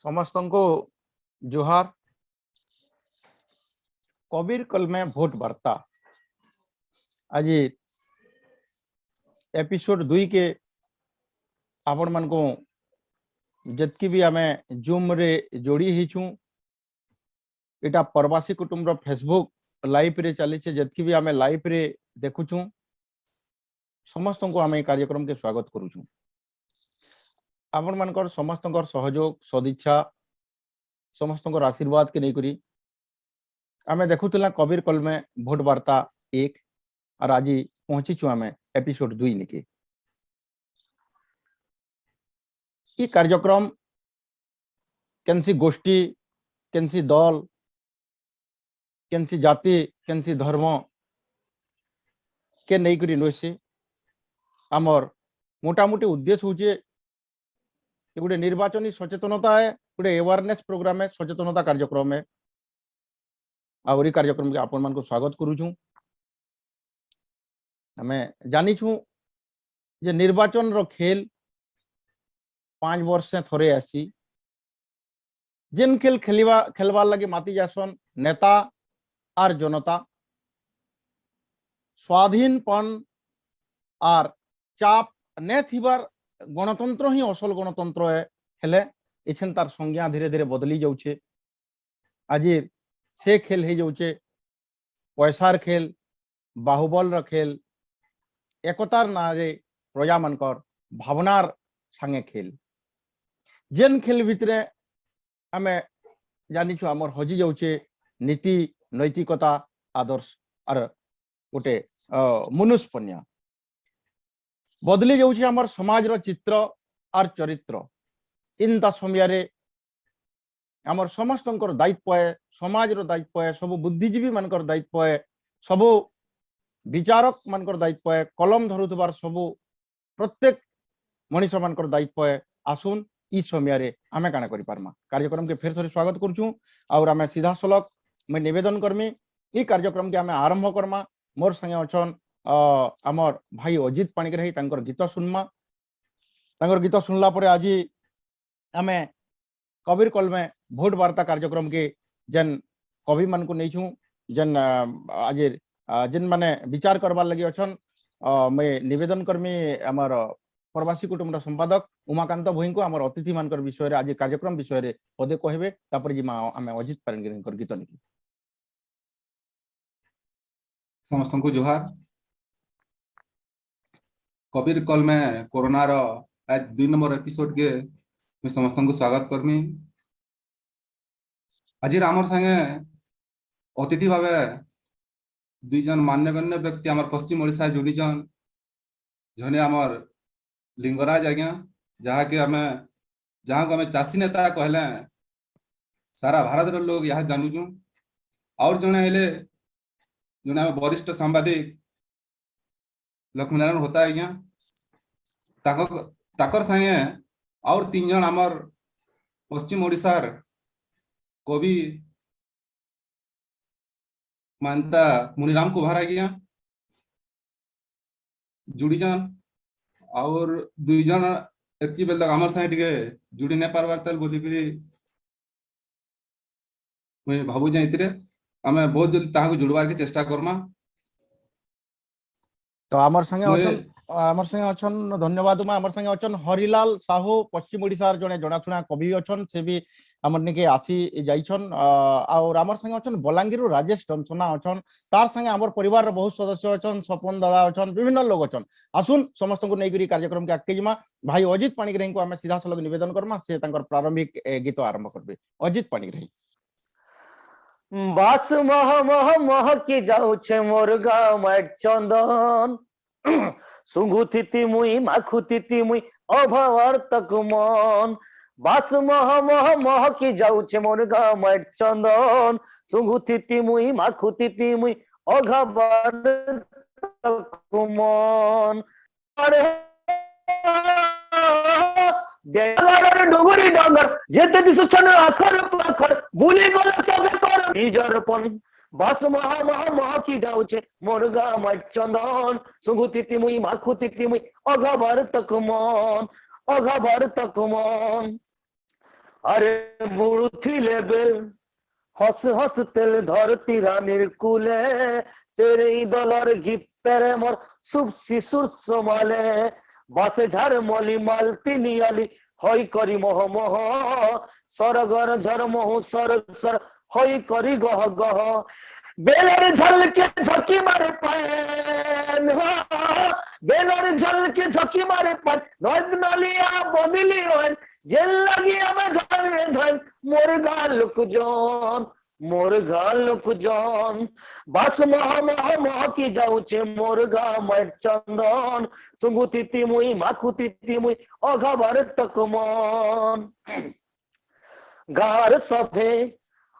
समस्त को जोहार। कबीर कल में भोट वार्ता आज एपिसोड 2 के आपण मान को जतकी भी आमे जूम रे जोड़ी हिचू एटा प्रवासी कुटुंब फेसबुक लाइव रे चली जतकी भी आमे लाइव रे देखुचू समस्त को आमे कार्यक्रम के स्वागत करूचू। आपण मानकर समस्त सहयोग सदिच्छा समस्त आशीर्वाद के नहीं करी आमे देखुला कबीर कल में भोट वार्ता 1 और आज पहुंचीचु आमे एपिसोड 2 निके। ई कार्यक्रम केनसी गोष्ठी केनसी दल केनसी जाति केनसी धर्म के नहीं करी नोसे आमर मोटामोटी उद्देश्य होचे गोटे निर्वाचनी सचेतनता है, गोटे अवेयरनेस प्रोग्राम है, सचेतनता कार्यक्रम है। और कार्यक्रम के आपण मान को स्वागत करूछु। हमें जानिछु जे निर्वाचन रो खेल 5 वर्ष से थोड़े आसी जिन खेल खेलवार लगे माती जासन नेता और जनता स्वाधीनपन और चाप ने थिबार गणतंत्र ही असल गणतंत्र है हेले एछन तार संज्ञा धीरे धीरे बदली जाउछे। आज से खेल हो जाउछे पैसार खेल बाहुबल र खेल एकतार नारे प्रजा मानकर भावनार संगे खेल जेन खेल भितरे आमे जानिछु आमर हजी जाउछे नीति नैतिकता आदर्श और गोटे मनुष्यपन्या बदली जाउछे आमर समाज रो चित्र और चरित्र। इनता समय आमर समस्त दायित्व है, समाज रो दायित्व है, सब बुद्धिजीवी मानकर दायित्व है, सब विचारक मानकर दायित्व है, कलम धरुथबार सब प्रत्येक मनीष मानकर दायित्व है। आसुन ई समय आमे काना करि पारमा कार्यक्रम के फिर थोड़ी स्वागत करछू और आमे सीधा सलख मैं निवेदन करमी ई कार्यक्रम के आमे आरंभ करमा। मोर संगे अछन आमर भाई अजित पाणिग्राही तांकर गीत सुनमा तांकर गीत सुनला परे आज आमे कबीर कल में भोट वार्ता कार्यक्रम के जन कवि मान को नहीं जन आज जिन माने विचार करवार लगी अछन मैं निवेदन करमी आमर प्रवासी कुटुंब संपादक उमाकांत भोई को आमर अतिथि मानकर विषय आज कार्यक्रम विषय पदे कहबे तापर जी आमे अजित पाणिग्राही गीत निकी। समस्त को जोहार। कबीर कल में कोरोना रो आज 2 नंबर एपिसोड के मैं समस्त को स्वागत करमी। आज आमर संगे अतिथि भावे 2 जन मान्यगण्य व्यक्ति आमर पश्चिम ओडिशा जोड़ीचन जने आमर लिंगराज आज्ञा जहाँ के आमे चाषी नेता कहले सारा भारत रो लोग यहाँ जानूचु और जने हेले जने आमे वरिष्ठ सांबादिक लक्ष्मीनारायण होता आज्ञा ताकर संगे और 3 जन आमर पश्चिम ओडिशार कवि मानता मुनिराम कुमार आज्ञा जुड़ीजन और 2 जन एति बेल तक आमर संगे टिके जुड़ी ने पारबार तल बोली कि मैं भाबु जे इतरे आमे बहुत जल्दी ताहा को जुड़वार के चेष्टा करमा। तो आमर संगे अछन धन्यवाद मा आमर संगे अछन हरिलाल साहू पश्चिम ओडिशा जने जनाशुना कवि अछन से भी आमर निके आसी जाइछन और आमर संगे अछन बलांगीर राजेश टंसना अछन तार संगे आमर परिवार रो बहुत सदस्य अछन सपन दादा अछन विभिन्न लोग अछन। आसुन समस्त को नेगिरी कार्यक्रम के आके जिमा भाई अजित पाणिग्राही को आमे सीधा सलग निवेदन करमा से तांकर प्रारंभिक गीत आरंभ करबे। अजित पाणिग्राही बास मह मह मह की जाऊ छे मोर गाँव माट चंदन सुंगुथिति मुई माखुथिति मुई अभावर तक मन बास मह मह मह की जाऊ छे मोर गाँव माट चंदन सुंगुथिति मुई माखुथिति मुई अभावर तक मन डोगरी डांगर जेते दिसु छन आखर पाखर भूली गल सबे कर निजरपन बास महा महा महा की जाऊ छे मोर गाँव माट चंदन सुंगुथिति मुई माखुथिति मुई अघाबर तक मन আরে মুড়ুথিলে বেল হস হস তেল ধরতি রানীর কুলে তেরেই দলর গীতের মোর শুভ শিশুর সমালে বাসে ঝাড় মলি মালতি নিয়ালি হই করি মোহ মোহ সরগর ঝর মোহ সর সর হই করি গহ গহ বেলের ঝলকে ঝকি মারে পান বেলের ঝলকে ঝকি মারে পান নদ নলিয়া বদলি হন জেল লাগি আমি ধরে ধন মোর গাল লোকজন মোর গাল লোকজন বাস মহ মহ মহ কি যাউছে মোর গা মার চন্দন সুগুতিতি মুই মাখুতিতি মুই অঘাবার তকমন গার সভে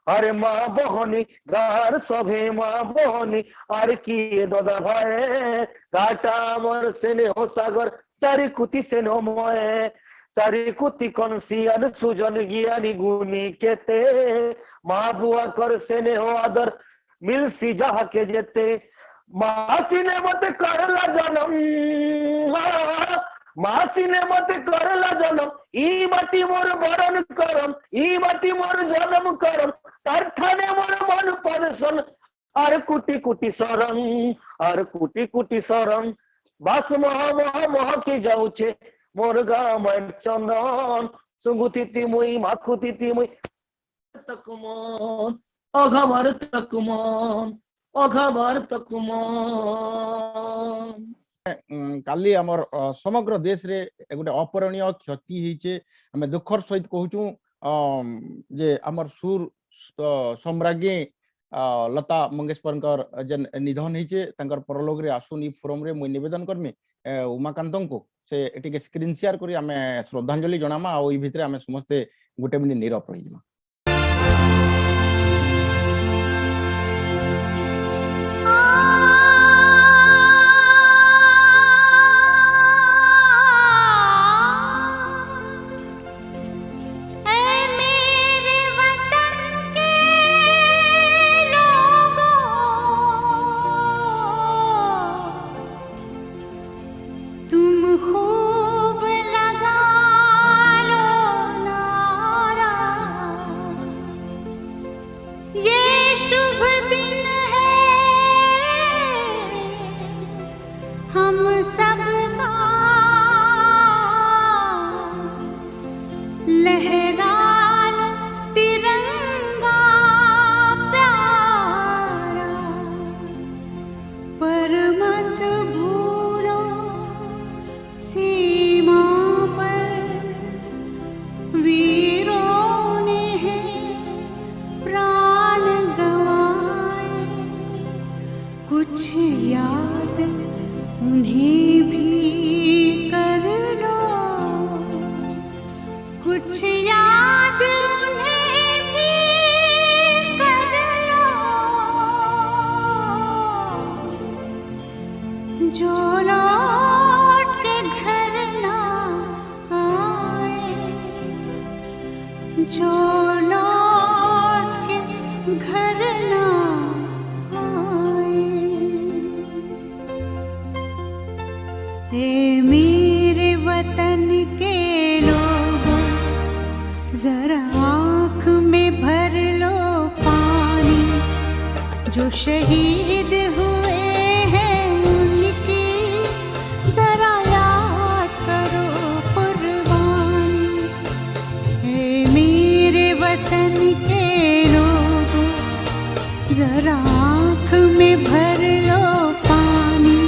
আরে মা বহনি গার সভে মা বহনি আর কি দাদা ভাই কাটা আমার স্নেহ সাগর চারিকুতি স্নেহময় চারিকুতি কনসিয়ান সুজন জ্ঞানী গুণী কেতে মা বুয়া কর স্নেহ আদর মিলসি যাহাকে যেতে মাসিনে মতে করলা জনম মাসিনে মতে করলা জনম ই মাটি মোর বরণ করম ই মাটি মোর জনম করম তার ঠানে মোর মন পরশন আর কুটি কুটি শরণ আর কুটি কুটি শরণ বাস মহ মহ মহ কি যাউছে মোর গা মার চন্দন সুগুতিতি মুই মাখুতিতি মুই তকমন অঘাবার তকমন অঘাবার তকমন কালি আমার সমগ্র দেশ রে গোটে অপূরণীয় ক্ষতি হয়েছে আমি দুঃখর সহিত কହୁଛୁ যে আমার সুর সম্রাজ্ঞী লতা মঙ্গেশকরଙ୍କର যেন নিধন হয়েছে তাଙ୍କର পরଲୋକ ରେ ଆସୁନି ଫୋରମ ରେ ମୁଇଁ ନିବେଦନ କରମି ଉମାକାନ୍ତଙ୍କୁ ସେ ଟିକେ ସ୍କ୍ରିନ୍ ସେୟାର କରି ଆମେ ଶ୍ରଦ୍ଧାଞ୍ଜଳି ଜଣାମା ଆଉ ଏଇ ଭିତରେ ଆମେ ସମସ୍ତେ ଗୋଟେ ମିନିଟ ନିରବ ରହିଯିମା। शहीद हुए हैं उनकी जरा याद करो कुर्बानी। हे मेरे वतन के लोगों जरा आँख में भर लो पानी।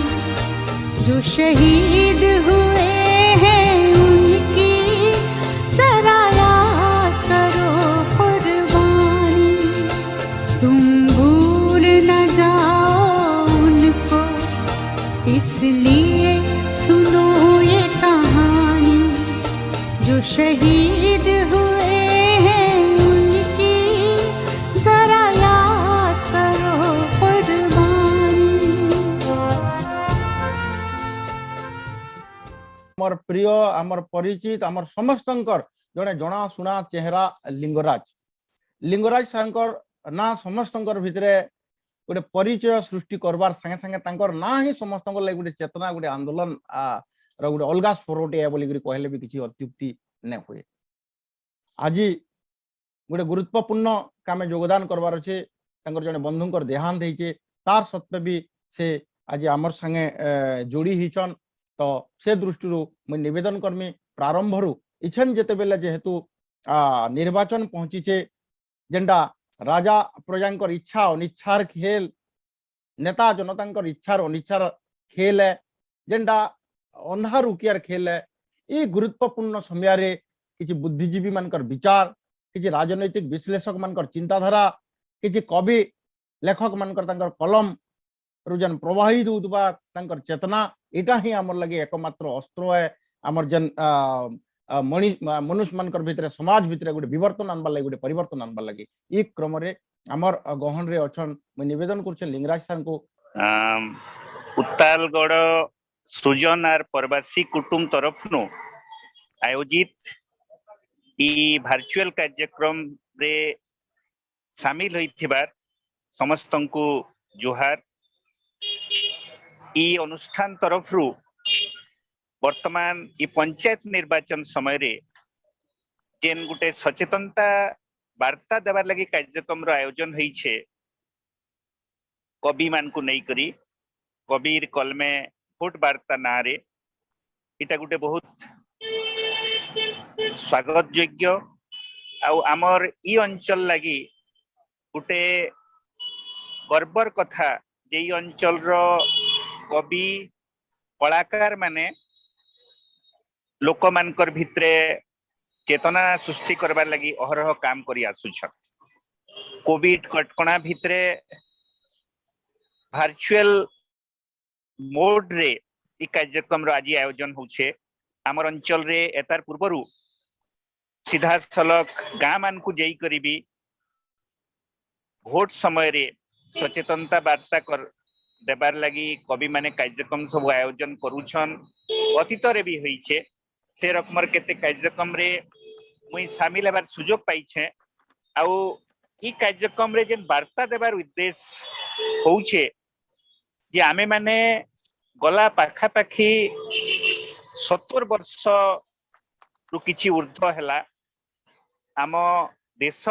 जो शहीद हुए हैं उनकी जरा याद करो कुर्बानी। तुम इसलिए सुनो ये कहानी। जो शहीद हुए हैं उनकी जरा याद करो कुर्बानी। আমার প্রিয় আমার পরিচিত আমার সমস্তঙ্কর জনে জনাশুনা চেহারা লিঙ্গরাজ লিঙ্গরাজ সারঙ্কর না সমস্তঙ্কর ভিতরে গোটে ପରିଚୟ ସୃଷ୍ଟି করবার ସାଙ୍ଗେ ସାଙ୍ଗେ ତାଙ୍କର ନା ହିଁ ସମସ୍ତଙ୍କ ଲାଗି ଗୋଟେ ଚେତନା ଗୋଟେ ଆନ୍ଦୋଳନ ର ଗୋଟେ ଅଲଗା ସ୍ୱରଟେ ବୋଲିକିରି କହିଲେ ବି କିଛି ଅତ୍ୟୁକ୍ତି ନାଇଁ ହୁଏ। आज गोटे गुरुत्वपूर्ण काम योगदान करवार अच्छे जड़े बंधुकर देहांत होइछे तार सत्वे भी से आज आमर संगे जोड़ी होइछन। तो से दृष्टि मुझे निवेदन करमी प्रारंभ इछन जेते बेले जेहेतु निर्वाचन पहुंचीचे जेंडा राजा प्रजांकर इच्छा अनिच्छार खेल नेता जनतांकर इच्छार अनिच्छार खेल है जेंडा अंधार उकियार खेल है। ये गुरुत्वपूर्ण समय किसी बुद्धिजीवी मानकर विचार किसी राजनैतिक विश्लेषक मानकर चिंताधारा किसी कवि लेखक मानकर तांकर कलम रुजन प्रवाहित होउतबा तांकर चेतना एटा ही आमर लगे एकमात्र अस्त्र है। आमर जन मनुष्य मानकर भितरे समाज भितरे गोटे विवर्तन आनबार लगे गोटे परिवर्तन आनबार लगे ई क्रम रे आमर गहन रे अछन मैं निवेदन करछे लिंगराज सर को उत्तालगढ़ सृजन आर प्रवासी कुटुंब तरफ नु आयोजित ई वर्चुअल कार्यक्रम रे शामिल होइथिबार समस्तंकु जोहार। ई अनुष्ठान तरफ रु वर्तमान ई पंचायत निर्वाचन समय रे जेन गुटे सचेतनता वार्ता देवार लगी कार्यक्रम रो आयोजन होइछे कवि मान को नहीं करी कबीर कलमे भोट वार्ता ना रे इटा गुटे बहुत स्वागत योग्य आउ आमर ई अंचल लगी गुटे गर्वर कथा जे ई अंचल रो कवि कलाकार माने लोक मानकर भितरे चेतना सृष्टि करबार लगी अहरह काम करी आसुछन। कोविड कटकणा भितरे वर्चुअल मोड रे ई कार्यक्रम रो आज आयोजन होछे। आमर अंचल रे एतार पूर्वरु सीधा सलक गाँ मान को जाई करीबी भोट समय रे सचेतनता वार्ता कर देबार लगी कवि माने कार्यक्रम सब आयोजन करूछन। अतीत रे भी होइछे से रकमर केते कार्यक्रम रे मुई शामिल हेबार सुजोग पाइछे। आउ ई कार्यक्रम रे जेन वार्ता देबार उद्देश्य होउछे जे आमे माने गला पाखा पाखी 70 वर्ष रु किछि ऊर्ध्व हैला आम देश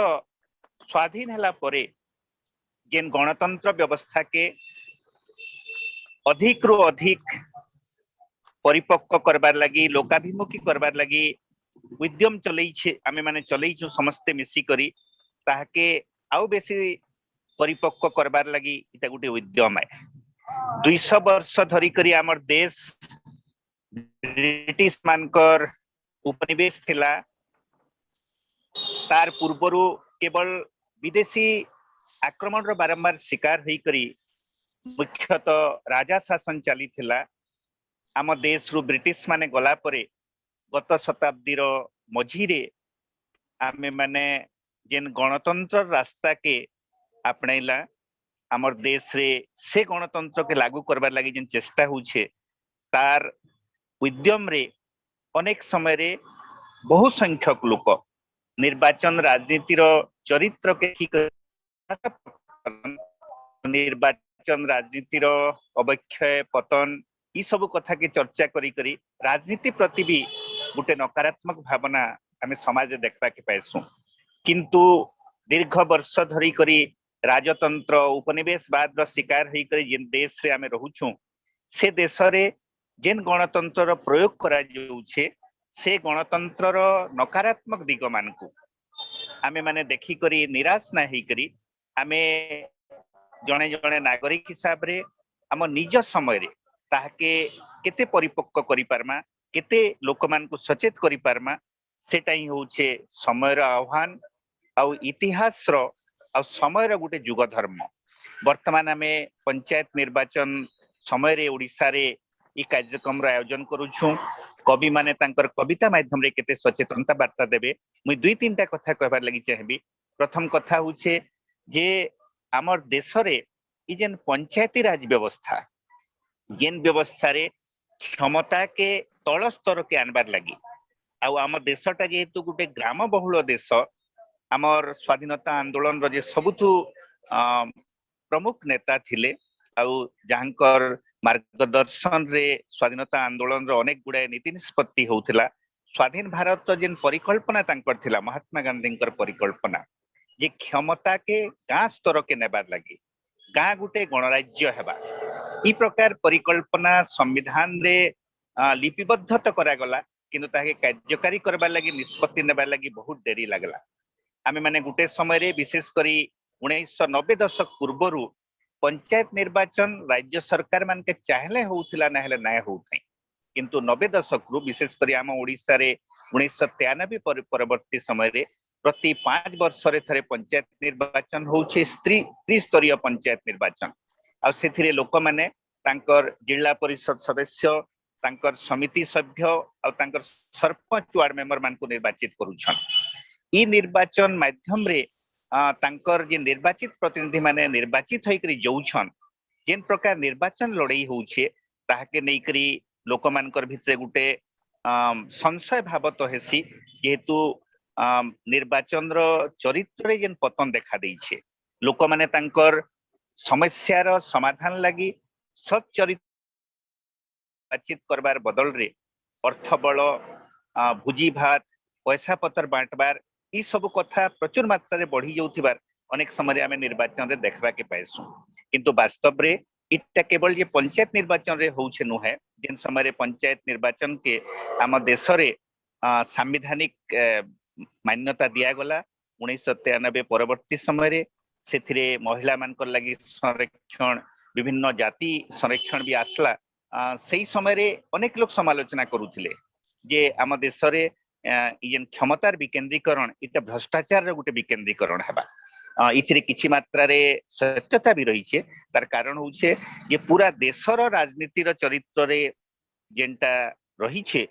स्वाधीन हैला परे जेन गणतंत्र व्यवस्था के अधिक रु अधिक परिपक्व करबार लगी लोकाभिमुखी करबार लगी उद्यम चलैछे आमे माने चलैछु समस्ते मिसी करी ताहाके आउ बेसी परिपक्व करबार लगी इटा गुटे उद्यम है। 200 वर्ष धरी करी आमर देश ब्रिटिश मानकर उपनिवेश थिला। तार पूर्वरु केवल विदेशी आक्रमण रो बारंबार शिकार होई करी मुख्यतः राजा शासन चली थिला। आम देश रु ब्रिटिश माने गला परे गत शताब्दी रो मझीरे आमे माने जेन गणतंत्र रास्ता के अपनाइला आमर देश रे से गणतंत्र के लागू करबार लगी जेन चेष्टा होउछे तार उद्यम रे अनेक समय रे बहु संख्यक लोक निर्वाचन राजनीति रो चरित्र के ठीक निर्वाचन राजनीति रो अवक्षय पतन ई सब कथा के चर्चा करी करी राजनीति प्रति भी गुटे नकारात्मक भावना आमे समाज देखबा के पाइसु। किंतु दीर्घ वर्ष धरी करी राजतंत्र उपनिवेशवाद रो शिकार होई करी जेन देश रे आमे रहुछु से देश रे जेन गणतंत्र रो प्रयोग करा जाउछे से गणतंत्र रो नकारात्मक दिग मानकु आमे माने देखि करी निराश ना होई करी आमे जणे जणे नागरिक हिसाब रे आम निज समय रे ताहाके केते परिपक्व करि पारमा केते लोक मान को सचेत करि पारमा सेटा ही होउछे समय रो आह्वान आउ इतिहास रो आ समय रो गुटे जुग धर्म। वर्तमान आमे पंचायत निर्वाचन समय रे ओडिसा रे ई कार्यक्रम रो आयोजन करूछु। कवि माने तांकर कविता माध्यम रे केते सचेतनता वार्ता देबे मुई दुई तीनटा कथा कहबार लागि चाहेबी। प्रथम कथा होउछे जे आमर देश रे ई जेन पंचायती राज व्यवस्था जेन व्यवस्था रे क्षमता के तल स्तर के आनबार लगी आउ आम देशटा जेहेतु गोटे ग्राम बहुल देश आमर स्वाधीनता आंदोलन रे सबुठु प्रमुख नेता थिले आउ जहाँकर मार्गदर्शन रे स्वाधीनता आंदोलन रो अनेक गुड़ाए नीति निष्पत्ति होउथिला। स्वाधीन भारत जेन परिकल्पना तांकर थिला महात्मा गांधी परिकल्पना जे क्षमता के गाँ स्तर के नेबार लगी गाँ गुटे गणराज्य हेबा ई प्रकार परिकल्पना संविधान रे लिपिबद्ध तो करागला किंतु ताके कार्यकारी करबार लगी निष्पत्ति नेबार लगी बहुत देरी लागला आमे माने गुटे समय रे विशेष करी 1990 दशक पूर्वरु पंचायत निर्वाचन राज्य सरकार मान के चाहले होउथिला ना हेले नाय होउथै किंतु 90 दशक रु विशेष करी आम ओडिसा रे 1993 परवर्ती समय रे प्रति 5 वर्ष रे थरे पंचायत निर्वाचन होउछे त्रिस्तरीय पंचायत निर्वाचन आ सेथिरे लोक माने तांकर जिला परिषद सदस्य तांकर समिति सभ्य आ तांकर सरपंच वार्ड मेंबर मान को निर्वाचित करूछन ई निर्वाचन माध्यम रे तांकर जे निर्वाचित प्रतिनिधि माने निर्वाचित होइकरी जाउछन जेन प्रकार निर्वाचन लड़ाई होउछे ताहाके नेइकरी लोक मानकर भितरे गुटे संशय भाव तो हेसी जेहेतु निर्वाचन रो चरित्र रे जेन पतन देखा देइछे लोक माने तांकर समस्या रो समाधान लागि सत चरित्र बातचीत करबार बदल रे अर्थ बल भुजी भात पैसा पत्र बांटबार ई सब कथा प्रचुर मात्रा रे बढ़ी जाउथिबार अनेक समय आमे निर्वाचन रे देखबा के पाइसु किंतु वास्तव रे इटा केवल जे पंचायत निर्वाचन रे होउछे नुहे जेन समय रे पंचायत निर्वाचन के आम देश रे संवैधानिक मान्यता दिया गला 1993 परवर्ती समय रे सेथिरे महिला मानकर लागि संरक्षण विभिन्न जाति संरक्षण भी आसला सही समय रे अनेक लोग समालोचना करूथिले जे आम देश रे जेन क्षमतार विकेंद्रीकरण इटा भ्रष्टाचार रे गुटे विकेंद्रीकरण हेबा इथिरे किछि मात्रा रे सत्यता भी रही छे तार कारण होउछे जे पूरा देशर राजनीति रो चरित्र रे जेनटा रही छे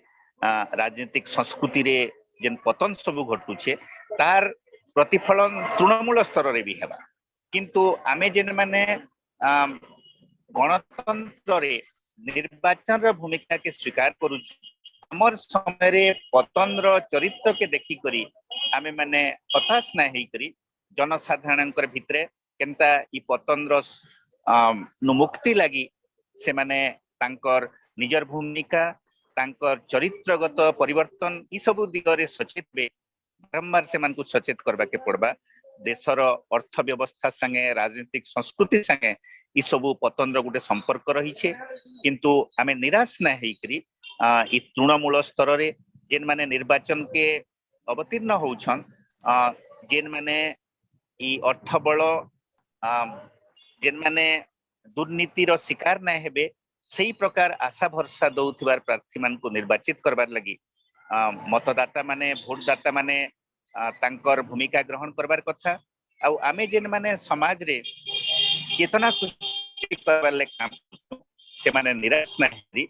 राजनीतिक संस्कृति रे जेन पतन सब घटुछे तार प्रतिफलन तृणमूल स्तर रे भी हेबा किंतु आमे जेन माने गणतंत्र रे निर्वाचन रो भूमिका के स्वीकार करूछ हमर समय रे पतन रो चरित्र के देखि करी आमे माने हताश ना हेई करी जनसाधारण भितरे केनता ई पतन रो मुक्ति लगी से माने तांकर निजर भूमिका तांकर चरित्रगत परिवर्तन ई सब दिगरे सचेत बे बारंबार से मान को सचेत करबा के पड़बा देशर अर्थव्यवस्था संगे राजनीतिक संस्कृति संगे ई सब पतन रो गुटे संपर्क रही छे किंतु आमे निराश ना हेई करी ई तृणमूल स्तर रे जेन माने निर्वाचन के अवतीर्ण होउछन जेन माने ई अर्थ बल जेन माने दुर्नीति रो शिकार ना हेबे सही प्रकार आशा भरसा दउथिबार प्रार्थी मान को निर्वाचित करबार लगी मतदाता माने भोटदाता माने तांकर भूमिका ग्रहण करबार कथा आ आमे जेन माने समाज रे चेतना सृष्टि करबार ले काम से माने निराश ना हेरी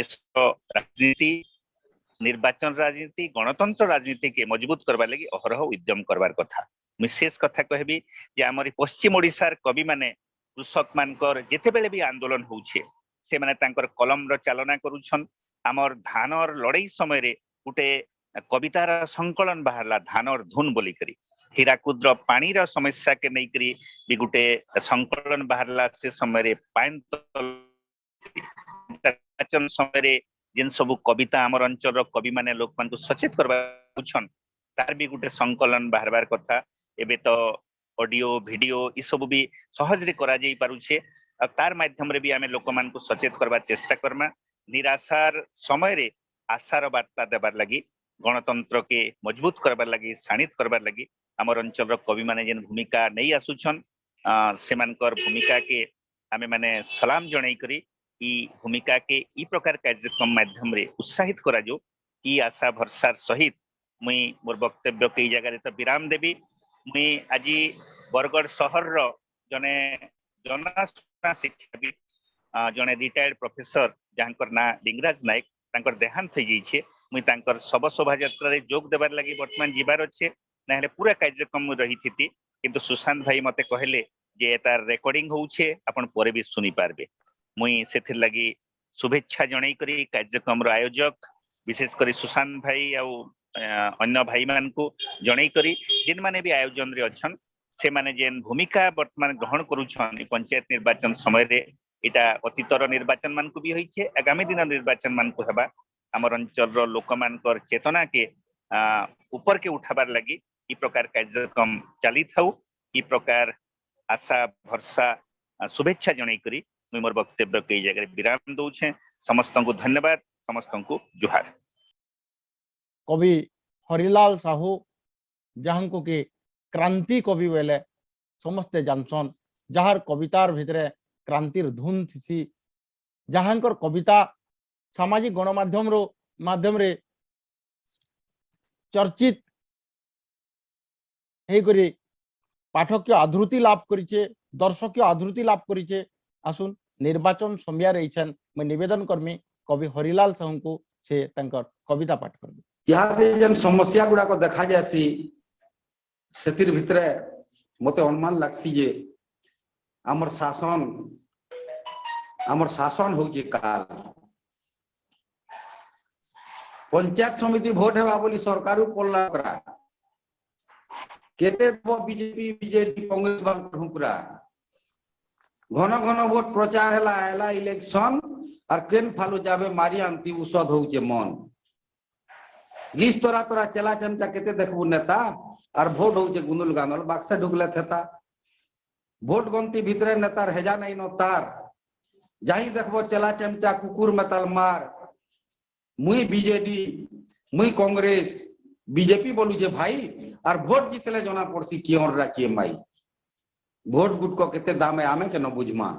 राजनीति निर्वाचन राजनीति गणतंत्र राजनीति के मजबूत करबार लगी अहरह उद्यम करबार कथा विशेष कथा कहबी जे हमर पश्चिम ओडिसार कवि माने कृषक मानकर जेते बेले भी आंदोलन होउछे से माने तांकर कलम रो चालना करूछन हमर धानर लड़ाई समय रे गुटे कवितार संकलन बाहरला धानर धुन बोली करी हीराकुद रो पानी रो समस्या के नै करी भी गुटे संकलन बाहरला से समय रे पाइन निर्वाचन समय रे जेन सब कविता हमर अंचल रो कवि माने लोक मान को सचेत करबा छन तार भी गुटे संकलन बाहरबार कथा एबे तो ऑडियो वीडियो ई सब भी सहज रे करा जाई पारुछे तार माध्यम रे भी आमे लोक मान को सचेत करबा चेष्टा करमा निराशार समय रे आशार वार्ता देबार लगी गणतंत्र के मजबूत करबार लगी शाणित करबार लगी हमर अंचल रो कवि माने जेन भूमिका नै आसुछन सेमानकर भूमिका के आमे माने सलाम जणाई करी ई भूमिका के ई प्रकार कार्यक्रम माध्यम रे उत्साहित करा जो ई आशा भरसार सहित मुई मोर वक्तव्य के जगह रे तो विराम देबी मुई आज बरगढ़ शहर रो जने जनाशुना शिक्षाविद जने रिटायर्ड प्रोफेसर जहाँकर ना लिंगराज नायक तांकर देहांत हो जाइए मुई तांकर शव शोभा यात्रा रे जोग देबार लगी वर्तमान जीवार अच्छे ना हेले पूरा कार्यक्रम रही थी किंतु सुशांत भाई मते कहले जे तार रिकॉर्डिंग होउछे आपण परे भी सुनी पारबे मुई सेथिर लगी शुभेच्छा जणाई करी कार्यक्रम रो आयोजक विशेष करी सुशांत भाई आ अन्य भाई मान को जणाई करी जिन माने भी आयोजन रे अछन से माने जेन भूमिका वर्तमान ग्रहण करूछन पंचायत निर्वाचन समय रे इटा अतीतर निर्वाचन मान को भी होइछे आगामी दिन निर्वाचन मान को हेबा आमर अंचल रो लोक मानकर चेतना के ऊपर के उठाबार लगी ई प्रकार कार्यक्रम चली थाउ। ई प्रकार आशा भरसा शुभेच्छा जणाई करी मुई मोर वक्तव्य के जगह विराम दउछे। समस्त को धन्यवाद, समस्त को जुहार। कवि हरिलाल साहू जहाँ को कि क्रांति कवि बेले समस्ते जानसन, जहार कवितार भितरे क्रांतिर धुन थी, जहाँकर कविता सामाजिक गणमाध्यम रो माध्यम रे चर्चित हे करी पाठक आदृति लाभ करिचे, दर्शक आदृति लाभ करिचे। आसुन निर्वाचन समया रहीछन मैं निवेदन करमी कवि हरिलाल साहू को से तंकर कविता पाठ करबे। यहाँ जेन समस्या गुड़ा को देखा जासी सेतिर भितरे मते अनुमान लागसी जे हमर शासन होची काल पंचायत समिति भोट हेबा बोली सरकार पड़ला करा केते बीजेपी बीजेडी कांग्रेस बाल हुकरा घन घन भोट प्रचार हैला हैला इलेक्शन और केन फालू जाबे मारी आंती औषध होचे मन लिस्ट तोरा तोरा चला चमचा केते देखबू नेता और भोट होचे गुंदुल गानल बाक्सा ढुकले थेता भोट गंती भितरे नेतार हेजा नहीं न तार जाही देखबो चला चमचा कुकुर मेताल मार मुई बीजेडी मुई कांग्रेस बीजेपी बोलू जे भाई और भोट जीतले जना पड़सी कियोर राखिए माई भोट गुट को केते दामे आमे के न बुझमा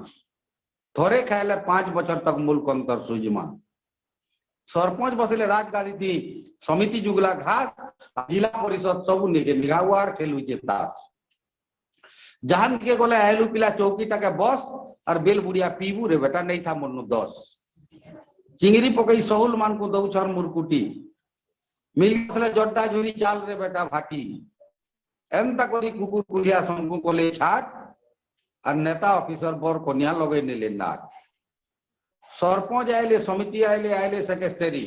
थोड़े खाइले 5 बछर तक मुल्क अंतर सुजमा सरपंच बसले राजगादी थी समिति जुगला घास जिला परिषद सब निके निगावार खेलु जे तास जहान के गोले आयलु पिला चौकी टाके बस और बेल बुढ़िया पीबू रे बेटा नहीं था मनु 10 चिंगरी पकई सहुल मान को दउ छर मुरकुटी मिल गसले जड्डा झुरी चाल रे बेटा भाटी एंता करी कुकुर कुलिया संगु कोले छाट और नेता ऑफिसर बर कन्या लगे नेले नाट सरपंच आइले समिति आइले आइले सेक्रेटरी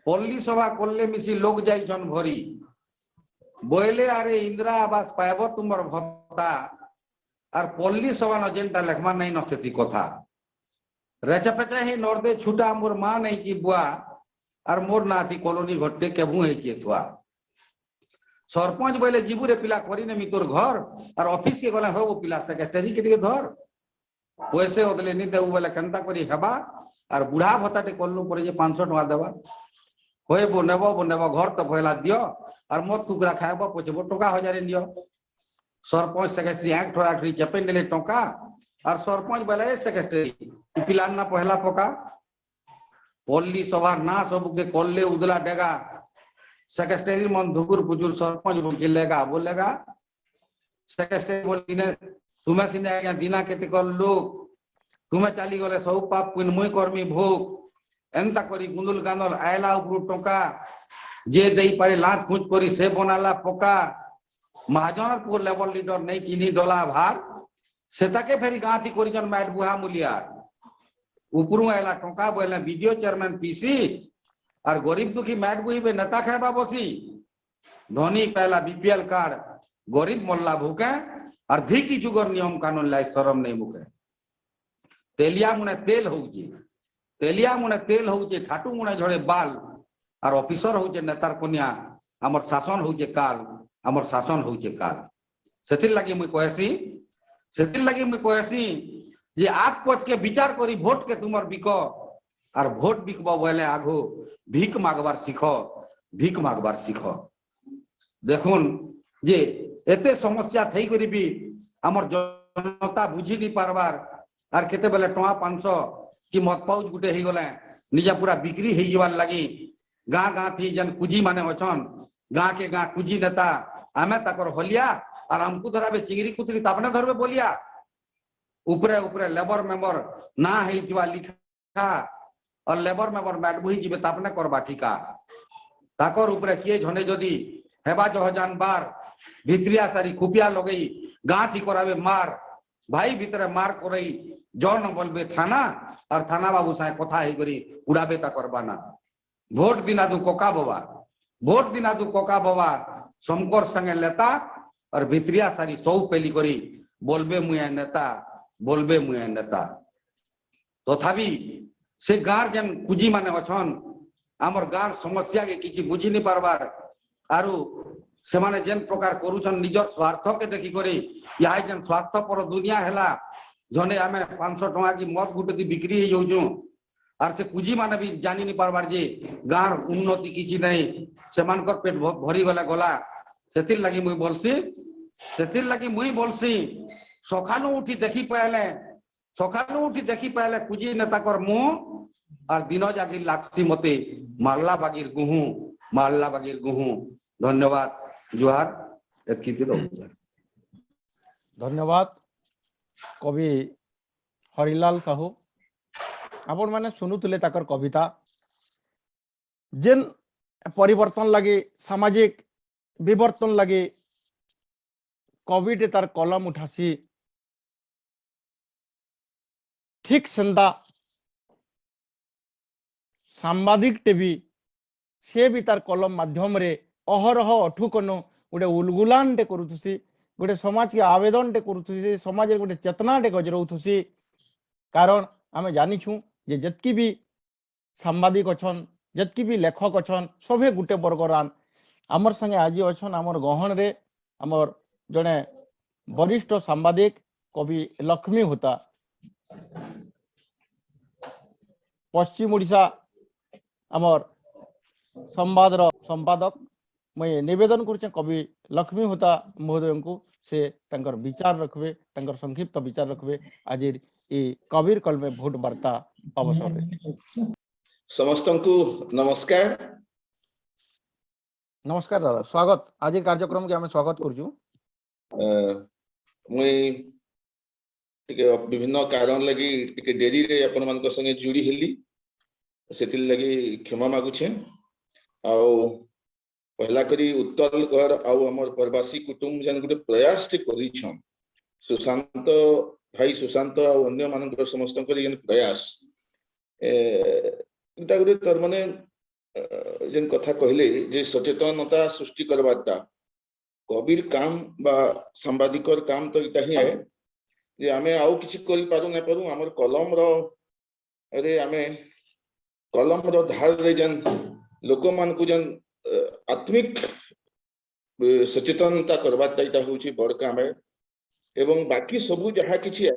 पल्ली सभा करले मिसी लोग जाई जन भरी बोले अरे इंदिरा आवास पाइब तुमर भत्ता और पल्ली सभा न जेनटा लेखमा नहीं न सेती कथा रेचपेचा ही नर्दे छुटा मोर मां नहीं की बुआ और मोर नाती कॉलोनी घट्टे केबू है के तुआ सरपंच बोले जीबू रे पिला करी ने मितोर घर और ऑफिस के गले हो वो पिला सेक्रेटरी के धर पैसे ओदले नि देउ बोले केनता करी हेबा और बुढ़ा भत्ताटे कोल्लू पड़े जे 500 टका देबा होय बो नेबो घर तो पहला दियो और मत कुकरा खाइबो पछबो टका 1000 नियो सरपंच सेक्रेटरी एक ठोरा ठोरी चपे नेले टका और सरपंच बोले सेक्रेटरी पिला ना पहला पका पल्ली सभा ना सब के कोल्ले उदला डेगा सेक्रेटरी मन धुकुर पुजुर सरपंच बोलेगा बोलेगा सेक्रेटरी बोलिने तुम्हें सिने आज्ञा दिना केते कर लोग तुम्हें चली गले सब पाप पुन मुई कर्मी भोग एंता करी गुंदुल गानल आयला उपरु टका जे देई पारे लाख खुंच करी से बनाला पका महाजनपुर लेवल लीडर नहीं किनी डोला भार सेताके फेरी गांठी करी जन मैट बुहा मुलिया उपरु आयला टका बोले वीडियो चेयरमैन पीसी और गरीब दुखी मैट बुही नेता खाइबा बसी धनी पहला बीपीएल कार्ड गरीब मोल्ला भूखे और धिकी जुगर नियम कानून लाई शरम नहीं मुके तेलिया मुने तेल होउचे ठाटू मुने झड़े बाल और ऑफिसर होउचे नेतार कन्या हमर शासन होउचे काल सेतिर लागी मुई कहसी जे आग पच के विचार करी भोट के तुमर बिक और भोट बिकबो बोले आगो भीख मागबार सीख देखुन जे एते समस्या थई करी भी हमर जनता बुझी नहीं पारबार और केते बेले टका 500 कि मत पाउच गुटे ही गले निजा पूरा बिक्री ही जीवार लगी गाँ थी जन कुजी माने अछन गाँ के गाँ कुजी नेता आमे ताकर हलिया और हमको धराबे चिंगरी कुतरी तापने धरबे बोलिया ऊपरे ऊपरे लेबर मेंबर ना है जीवा लिखा और लेबर मेंबर मैट बुही जीवे तापने करबा ठिका ताकर ऊपरे किए झने जदी हेबा जहजान बार भित्रिया सारी खुपिया लगई गाँ थी कराबे मार भाई भीतर मार करई जौन बोलबे थाना और थाना बाबू साहे कथा ही करी उड़ाबे ता करबाना भोट दिना दू कोका बाबा समकर संगे लेता और भित्रिया सारी सौ पेली करी बोलबे मुया नेता तथापि से गार जेन कुजी माने अछन हमर गार समस्या के किछि बुझी नहीं पारबार आरु से माने जेन प्रकार करूछन निजर स्वार्थ के देखि करी या जेन स्वार्थ पर दुनिया हैला जने हमें 500 टका की मद गुटे दी बिक्री हो जाउछु आर से कुजी माने भी जानि नहीं पारबार जे गार उन्नति किछि नहीं से मानकर पेट भरी गला गला सेतिर लगी मुई बोलसी सखानु उठी देखि पाले कुजी नेता कर मु और दिन जागी लागसी मते माल्ला बागीर गुहू धन्यवाद जुहार धन्यवाद कवि हरिलाल साहू आपण माने सुनुतले ताकर कविता जेन परिवर्तन लगे सामाजिक विवर्तन लगे कविटे तार कलम उठासी ठीक सेंदा सांबादिक टीवी से भी तार कलम माध्यम रे अहरह अठुकन गोटे उलगुलान टे करुथुसी गोटे समाज के आवेदन टे करुथुसी समाज रे गोटे चेतना टे गजरउथुसी कारण आमे जानिछु जे जतकी भी सांबादिक अछन जतकी भी लेखक अछन सभे गुटे वर्गरान आमर संगे आज अछन आमर गहन रे आमर जने वरिष्ठ सांबादिक कवि लक्ष्मी होता पश्चिम ओडिशा आमर संवाद संपादक मैं निवेदन कर कवि लक्ष्मी होता महोदय को से तंकर विचार रखबे तंकर संक्षिप्त विचार रखबे आज ये कबीर कल में भोट वार्ता अवसर समस्त को नमस्कार नमस्कार दादा स्वागत आज कार्यक्रम के आम स्वागत करजु मुई विभिन्न कारण लगी डेरी रे अपन मान संगे जुड़ी हेली से लगी क्षमा मागुछे पहला करी उत्तल घर आमर प्रवासी कुटुंब जन गोटे प्रयास टे करिछन सुशांत भाई सुशांत अन्य मान समस्त प्रयास गोटे तर माने जेन कथा कहले जे सचेतनता सृष्टि करवाटा कबीर काम बा सांबादिकर काम तो इटा ही है जे आमे आउ किछि करि पारु नै पारु हमर कलम रो अरे आमे कलम रो धार रे जन लोक मान को जन आत्मिक सचेतनता करवाटा इटा होछि बड़ काम है एवं बाकी सबु जहा किछि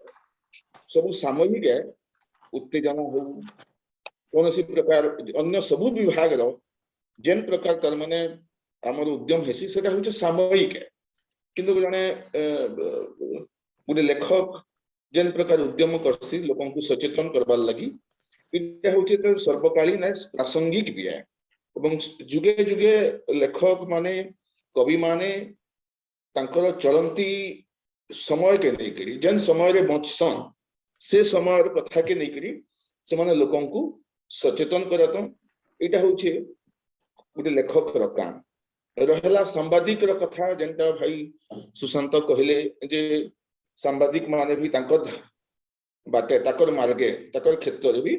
सबु सामयिक है उत्तेजना हो कौनसी प्रकार अन्य सबु विभाग रो जेन प्रकार तर माने हमर उद्यम हेसी सेटा होछि सामयिक है किंतु जने गोटे लेखक जेन प्रकार उद्यम करसी लोगों को सचेतन करबार लगी इटा होछि तो सर्वकालीन प्रासंगिक भी है एवं जुगे जुगे लेखक माने कवि माने तांकर चलंती समय के नहीं करी जेन समय रे बंचसन से समय कथा के नहीं करी से माने लोगों को सचेतन करतन इटा होछि गोटे लेखक रो काम रहला सांबादिक रो कथा जेनटा भाई सुशांत कहले जे सांबादिक माने भी तांकर बाटे ताकर मार्गे ताकर क्षेत्र रे भी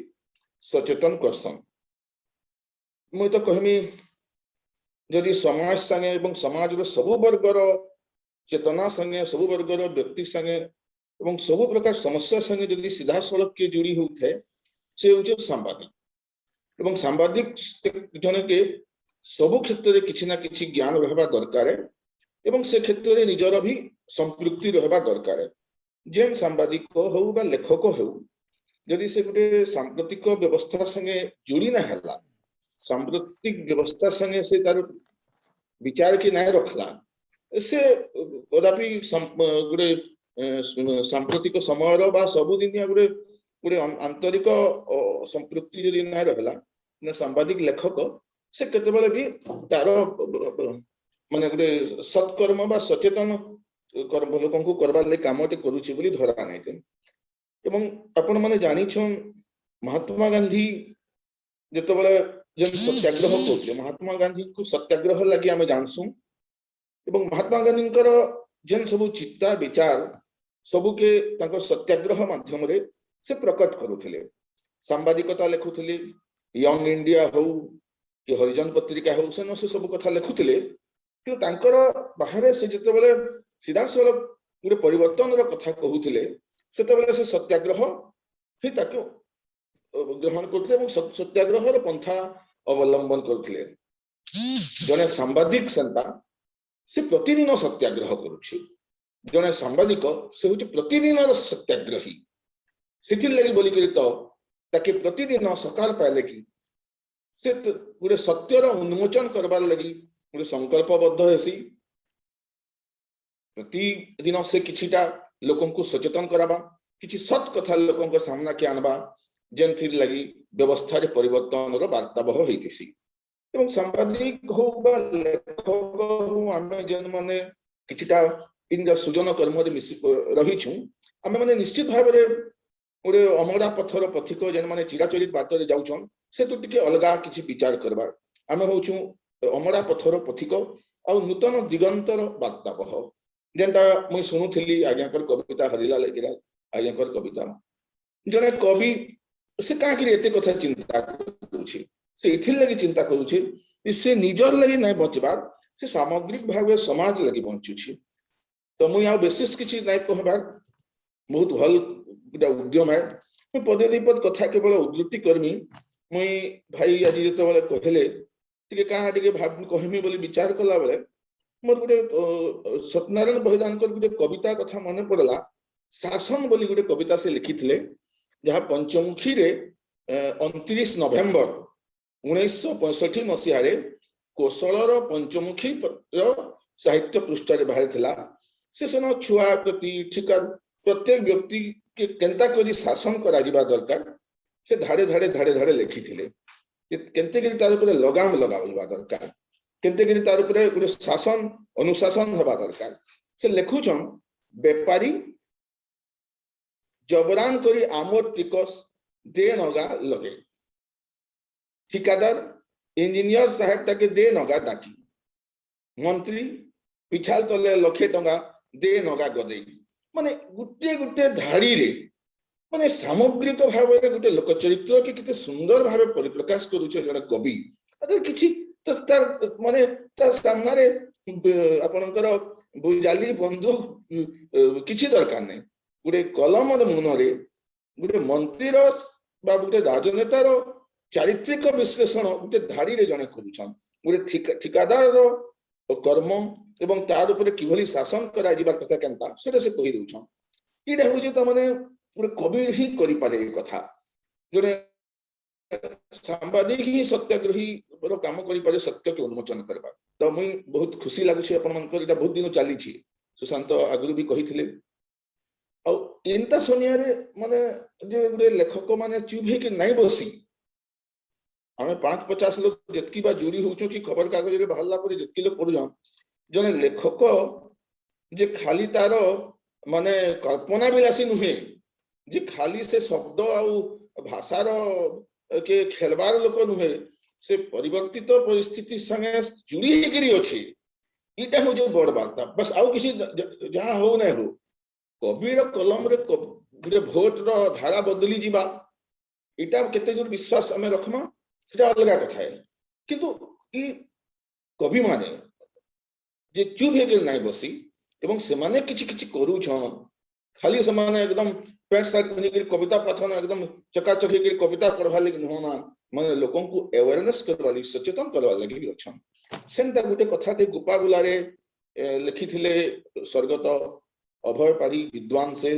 सचेतन करसन मु तो कहमी जदि समाज संगे एवं समाज रो सब वर्गर चेतना संगे सब वर्गर व्यक्ति संगे एवं सब प्रकार समस्या संगे जदि सीधा सड़क के जुड़ी होथे से होचे सांबादिक एवं सांबादिक जने के सब क्षेत्र रे किछि ना किछि ज्ञान रहबा दरकार है एवं से क्षेत्र रे निजर भी संपृक्ति रहबा दरकार है जेन सांबादिक हो बा लेखक हो जदि से गोटे सांप्रतिक व्यवस्था संगे जुड़ी ना हला सांप्रतिक व्यवस्था संगे से तार विचार की ना रखला से कदापि गोटे सांप्रतिक समय बा सबुदिनिया गोटे गोटे आंतरिक संपृक्ति जदि ना रहला ना सांबादिक लेखक से केतेबेले भी तार माने गोटे सत्कर्म बा सचेतन कर्म लोगों को करबार ले कामटे करूछि बोली धरा नै एवं आपण माने जानि छन महात्मा गांधी जेतबेले जन सत्याग्रह करले महात्मा गांधी को सत्याग्रह लागि आमे जानसु एवं महात्मा गांधी जेन सब चित्ता विचार सबु के तांको सत्याग्रह माध्यम रे से प्रकट करूथिले सांबादिकता लेखुथिले यंग इंडिया हो कि हरिजन पत्रिका हो से सब कथा लेखुथिले कि तांकर बाहरे से जेतबेले सीधा सड़क गोटे परिवर्तन कथा कहूले से सत्याग्रह ही ताको ଗ୍ରହଣ କରୁଥିଲେ ଏବଂ ସତ୍ୟାଗ୍ରହର ପନ୍ଥା ଅବଲମ୍ବନ କରୁଥିଲେ। ଜଣେ ସାମ୍ବାଦିକ ସେନ୍ତା ସେ ପ୍ରତିଦିନ ସତ୍ୟାଗ୍ରହ କରୁଛି, ଜଣେ ସାମ୍ବାଦିକ ସେ ହଉଛି ପ୍ରତିଦିନର ସତ୍ୟାଗ୍ରହୀ। ସେଥିର୍ଲାଗି ବୋଲିକରି ତ ତାକେ ପ୍ରତିଦିନ ସକାଳ ପାଇଲେ କି ସେ ଗୋଟେ ସତ୍ୟର ଉନ୍ମୋଚନ କରବାର ଲାଗି ଗୋଟେ ସଂକଳ୍ପବଦ୍ଧ ହେସି। ପ୍ରତିଦିନ ସେ କିଛିଟା ଲୋକଙ୍କୁ ସଚେତନ କରାବା, କିଛି ସତ୍ କଥା ଲୋକଙ୍କ ସାମ୍ନାକେ ଆନବା, ଯେନ୍ଥିର୍ ଲାଗି ବ୍ୟବସ୍ଥାରେ ପରିବର୍ତ୍ତନର ବାର୍ତ୍ତାବହ ହେଇଥିସି। ଏବଂ ସାମ୍ବାଦିକ ହଉ ବା ଲେଖକ ହଉ, ଆମେ ଯେନ୍ମାନେ କିଛିଟା ସୃଜନ କର୍ମରେ ମିଶି ରହିଛୁ, ଆମେ ମାନେ ନିଶ୍ଚିତ ଭାବରେ ଗୋଟେ ଅମରା ପଥର ପଥିକ ଯେନ୍ମାନେ ଚିରାଚରିତ ବାଟରେ ଯାଉଛନ୍ ସେଠୁ ଟିକେ ଅଲଗା କିଛି ବିଚାର କରବା। ଆମେ ହଉଛୁ ଅମରା ପଥର ପଥିକ ଆଉ ନୂତନ ଦିଗନ୍ତର ବାର୍ତ୍ତାବହ। ଯେନ୍ଟା ମୁଇଁ ଶୁଣୁଥିଲି ଆଜ୍ଞାଙ୍କର କବିତା, ହରିଲାଲ ଏଗିରା ଆଜ୍ଞାଙ୍କର କବିତା। ଜଣେ କବି ସେ କାହିଁକି ଏତେ କଥା ଚିନ୍ତା କରୁଛି? ସେ ଏଥିର୍ଲାଗି ଚିନ୍ତା କରୁଛି ସେ ନିଜର ଲାଗି ନାଇଁ ବଞ୍ଚବାର, ସେ ସାମଗ୍ରିକ ଭାବେ ସମାଜ ଲାଗି ବଞ୍ଚୁଛି। ତ ମୁଇଁ ଆଉ ବିଶେଷ କିଛି ନାଇଁ କହିବାର, ବହୁତ ଭଲ ଗୋଟେ ଉଦ୍ୟମ ହେ। ମୁଁ ପଦେ ଦୁଇ ପଦ କଥା କେବଳ ଉଦ୍ଧୃତି କରମି। ମୁଇଁ ଭାଇ ଆଜି ଯେତେବେଳେ କହିଲେ ଟିକେ କାହା ଟିକେ କହିମି ବୋଲି ବିଚାର କଲା ବେଲେ ମୋର ଗୋଟେ ସତ୍ୟନାରାୟଣ ବହିଦାନଙ୍କର ଗୋଟେ କବିତା କଥା ମନେ ପଡିଲା। ଶାସନ ବୋଲି ଗୋଟେ କବିତା ସେ ଲେଖିଥିଲେ, ଯାହା ପଞ୍ଚମୁଖୀରେ 29 ନଭେମ୍ବର 1965 ମସିହାରେ କୋଶଳର ପଞ୍ଚମୁଖୀ ସାହିତ୍ୟ ପୃଷ୍ଠାରେ ବାହାରିଥିଲା। ସେ ସେନ ଛୁଆ ପ୍ରତି ଠିକା ପ୍ରତ୍ୟେକ ବ୍ୟକ୍ତି के केंता करी शासन करा जिबा दरकार से धाड़े धाड़े धाड़े धाड़े लिखिथिले। केंते करी तार ऊपर लगाम लगाइबा दरकार, केंते करी तार ऊपर गुटे शासन अनुशासन हबा दरकार। से लिखुछन व्यापारी जबरान करी आमोद टिकस दे नगा लगे, ठिकादार इंजीनियर साहेब ताके दे नगा डाकी, मंत्री पिछाल तले लक्षे टंगा दे नगा गदेई। माने गुटे गुटे धाड़ी रे माने सामग्रिक भाव में गोटे लोक चरित्र के किते सुंदर भाव परिप्रकाश करूछ जने कवि। अगर किछि तो तार माने तार सामने रे आपनकर बुझाली बंधु किछि दरकार नै, गोटे कलम मुन रे गोटे मंत्री रो बा गोटे राजनेता रो चारित्रिक विश्लेषण गोटे धाड़ी रे जने करूछन। गोटे ठिकादार रो कर्म एवं तार ऊपर किभली शासन करा जिबा कथा केनता सेटा से कहि दउछन। इडा होजे त माने पूरे कवि ही करि पारे कथा, जने सांबादिक ही सत्याग्रही बरो काम करि पारे सत्य के उन्मोचन करबा। त मुई बहुत खुशी लागु छी अपन मनकर इटा बहुत दिन चली छी। सुशांत आगुरु भी कहिथिले आ एंता सोनिया रे माने जे गुडे लेखक माने चुप हे के नै बसी हमें 5-50 लोग जतकी बा जुड़ी होचो कि खबर कागज रे बाहरला पर जतकी लोग पढु जान जने लेखक जे खाली तार माने कल्पना विलासी नुहे, जे खाली से शब्द आउ भाषार के खेलबार लोक नुहे, से परिवर्तित परिस्थिति संगे जुड़ी हेकरी अछि। इटा हो जो बड़ बात बस आउ किसी जहां हो नै हो कविर कलम रे गुटे भोट रो धारा बदली जिबा इटा केते जोर विश्वास हमें रखमा सेटा अलग कथा है। किंतु ई कवि माने जे चुप हे गेल नाही बसी एवं से माने किछि किछि करू छन, खाली से माने एकदम पेट साइड बनी के कविता पठन एकदम चकाचक के कविता पढ़वा लगी नहोना, माने लोकन को अवेयरनेस करवा लगी सचेतन करवा लगी भी अछन। सेंता गुटे कथा ते गोपा गुलारे लिखिथिले स्वर्गत अभय पारी विद्वान से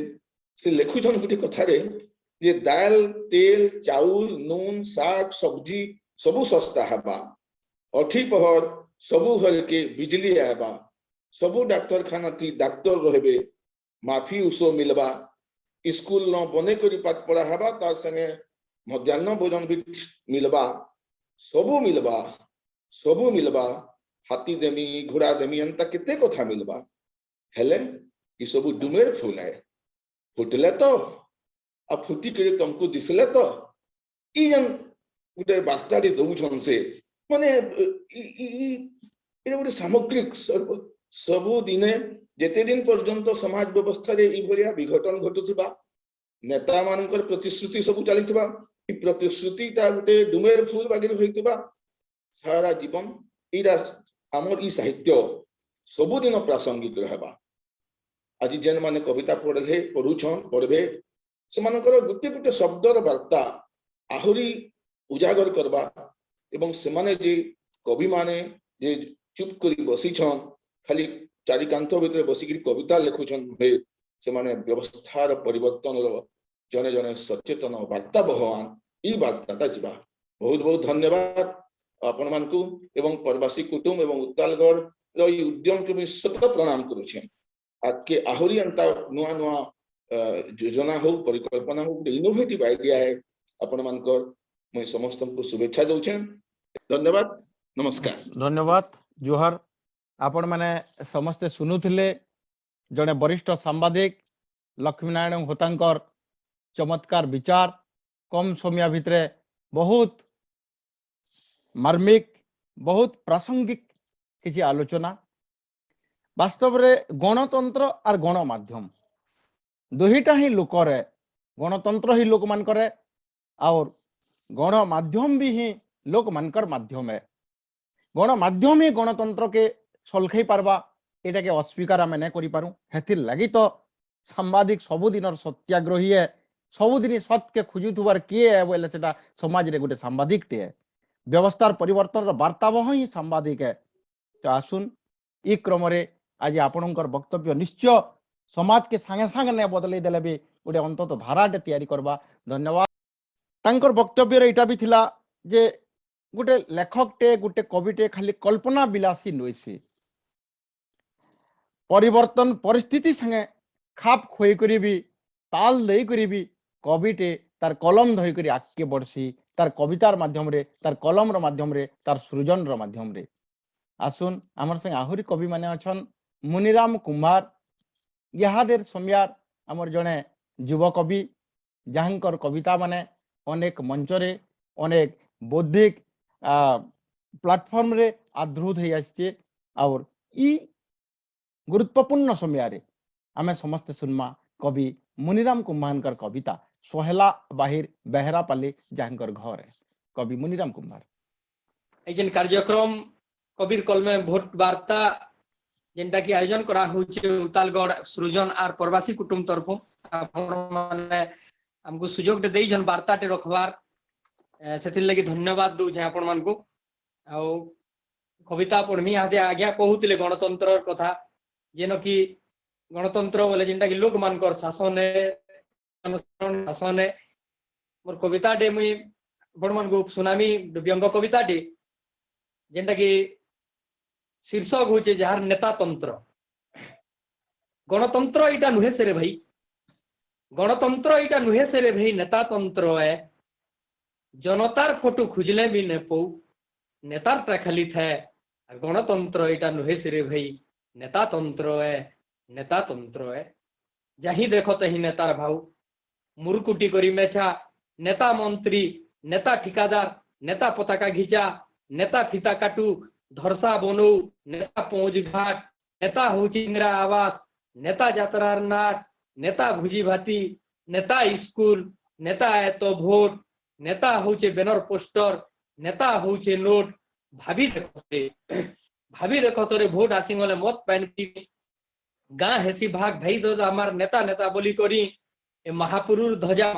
लिखु छन गुटे कथा रे जे दाल तेल चाउल नून साग सब्जी सबु सस्ता हबा, अठी पहर सबु घर के बिजली आबा, सबु डाक्टर खाना थी डाक्टर रहबे, माफी उसो मिलबा, स्कूल न बने करी पाठ पढ़ा हबा, तार संगे मध्याह्न भोजन भी मिलबा, सबु मिलबा सबु मिलबा, हाथी देमी घोड़ा देमी अंता केते कथा मिलबा। हेले ई सबु डुमेर फूल है, फुटले तो आ फुटी के तुमको दिसले तो ई जन गुटे बार्ता रे दउछन से माने गोटे सामग्रिक सबु दिने जेते दिन पर्यंत समाज व्यवस्था रे ई भरिया विघटन घटुथिबा, नेता मानकर प्रतिश्रुति सबु चलिथिबा, ई प्रतिश्रुति ता गुटे डुमेर फूल बागेर होइथिबा सारा जीवन इरा हमर ई साहित्य सबु दिन प्रासंगिक रहबा। आज जेन माने कविता पढ़ले पढुछन पढ़बे से मानकर गुटे गुटे शब्दर वार्ता आहुरी उजागर करबा एवं सेमाने जे कवि माने जे चुप करी बसीछन खाली चारि कांथ भितर बसिकी कविता लिखुछन सेमाने व्यवस्थार परिवर्तन जने जने सचेतन वार्ता भगवान ई वार्ताटा जीवा बहुत बहुत धन्यवाद आपण मानकू एवं प्रवासी कुटुंब एवं उत्तालगढ़ रो उद्यम के सत प्रणाम करुछे आके आहुरी अंता नुआ नुआ योजना हो परिकल्पना हो इनोवेटिव आइडिया है आपण मानकर मैं समस्त को शुभेच्छा दउछे धन्यवाद नमस्कार धन्यवाद जोहार आपण माने समस्ते सुनुथिले जड़े वरिष्ठ सांबादिक लक्ष्मीनारायण होतांकर चमत्कार विचार कम समय भितर बहुत मार्मिक बहुत प्रासंगिक किसी आलोचना वास्तव रे गणतंत्र और गणमाध्यम दुहीटा ही लोकरे गणतंत्र ही लोक मान करे और गणमाध्यम भी ही लोक मानकर माध्यम है गणमाध्यम ही गणतंत्र के सलखई पारबा एटा के अस्वीकार आम नहीं करि पारू हेतिर लगी तो सांबादिक सबुदिन सत्याग्रही है सबुदिन सत्य के खोजुथुबार किए है बोले सेटा समाज रे गोटे सांबादिक टे है व्यवस्थार परिवर्तन वार्तावह ही सांबादिक है तो आसुन ई क्रम आज आपणकर वक्तव्य निश्चय समाज के सांगे सांगे नहीं बदल देले भी गोटे अंतत धाराटे तैयारी करबा धन्यवाद तांकर वक्तव्य एटा भी थिला जे गोटे लेखकटे गोटे कविटे खाली कल्पना विलासी नुसी परिवर्तन परिस्थिति संगे खाप खोई करी भी ताल दे करी भी कविटे तार कलम धरी करी आगे बढ़सी तार कवितार माध्यम रे तार कलम रो माध्यम रे तार सृजन रो माध्यम रे आसुन आमर संग आहुरी कवि माने अछन मुनिराम कुमार इहादेर समयार आमर जने युवा कवि जहाँकर कविता माने अनेक मंच रे अनेक बौद्धिक प्लाटफॉर्म रे आदृत हो आछे और ई गुरुत्वपूर्ण समय रे आमे समस्त सुनमा कवि मुनिराम कुमार कविता सोहेला बाहिर बेहरापाली जहाँकर घर है कवि मुनिराम कुमार एजन कार्यक्रम कबीर कलमे भोट वार्ता जेनटा की आयोजन करा होचे उतालगढ़ सृजन आर प्रवासी कुटुंब तरफ माने हमको सुजोग दे देई जन वार्ता टे रखवार सेथिर लगी धन्यवाद दउ जे आपण मान को आ कविता पढ़मी आदे आज्ञा कहूतिले गणतंत्र कथा जेनो की गणतंत्र बोले जेनटा की लोक मानकर शासन है शासन है मोर कविता डे मुई बड़ मान को सुनामी व्यंग कविता डे जेनटा की शीर्षक होचे जार नेता तंत्र गणतंत्र इटा नुहे से रे भाई गणतंत्र इटा नुहे से रे भाई नेता तंत्र है जनतार फोटो खुजले भी ने पौ नेतार टा खाली थे गणतंत्र इटा नुहे से रे भाई नेता तंत्र है जही देखो तही नेतार भाव मुरकुटी करी मेछा नेता मंत्री नेता ठिकादार नेता पताका घिचा नेता फीता काटू धरसा बनऊ नेता पहुंच घाट नेता होची इंदिरा आवास नेता जात्रार नाट नेता भुजी भाती नेता स्कूल नेता है तो भोट नेता होचे बैनर पोस्टर नेता होचे नोट भाभी देखो तोरे भोट आसिंगले मत पाइन गाँ हेसी भाग भाई दो हमार नेता नेता बोली करी महापुरुर ध्वजा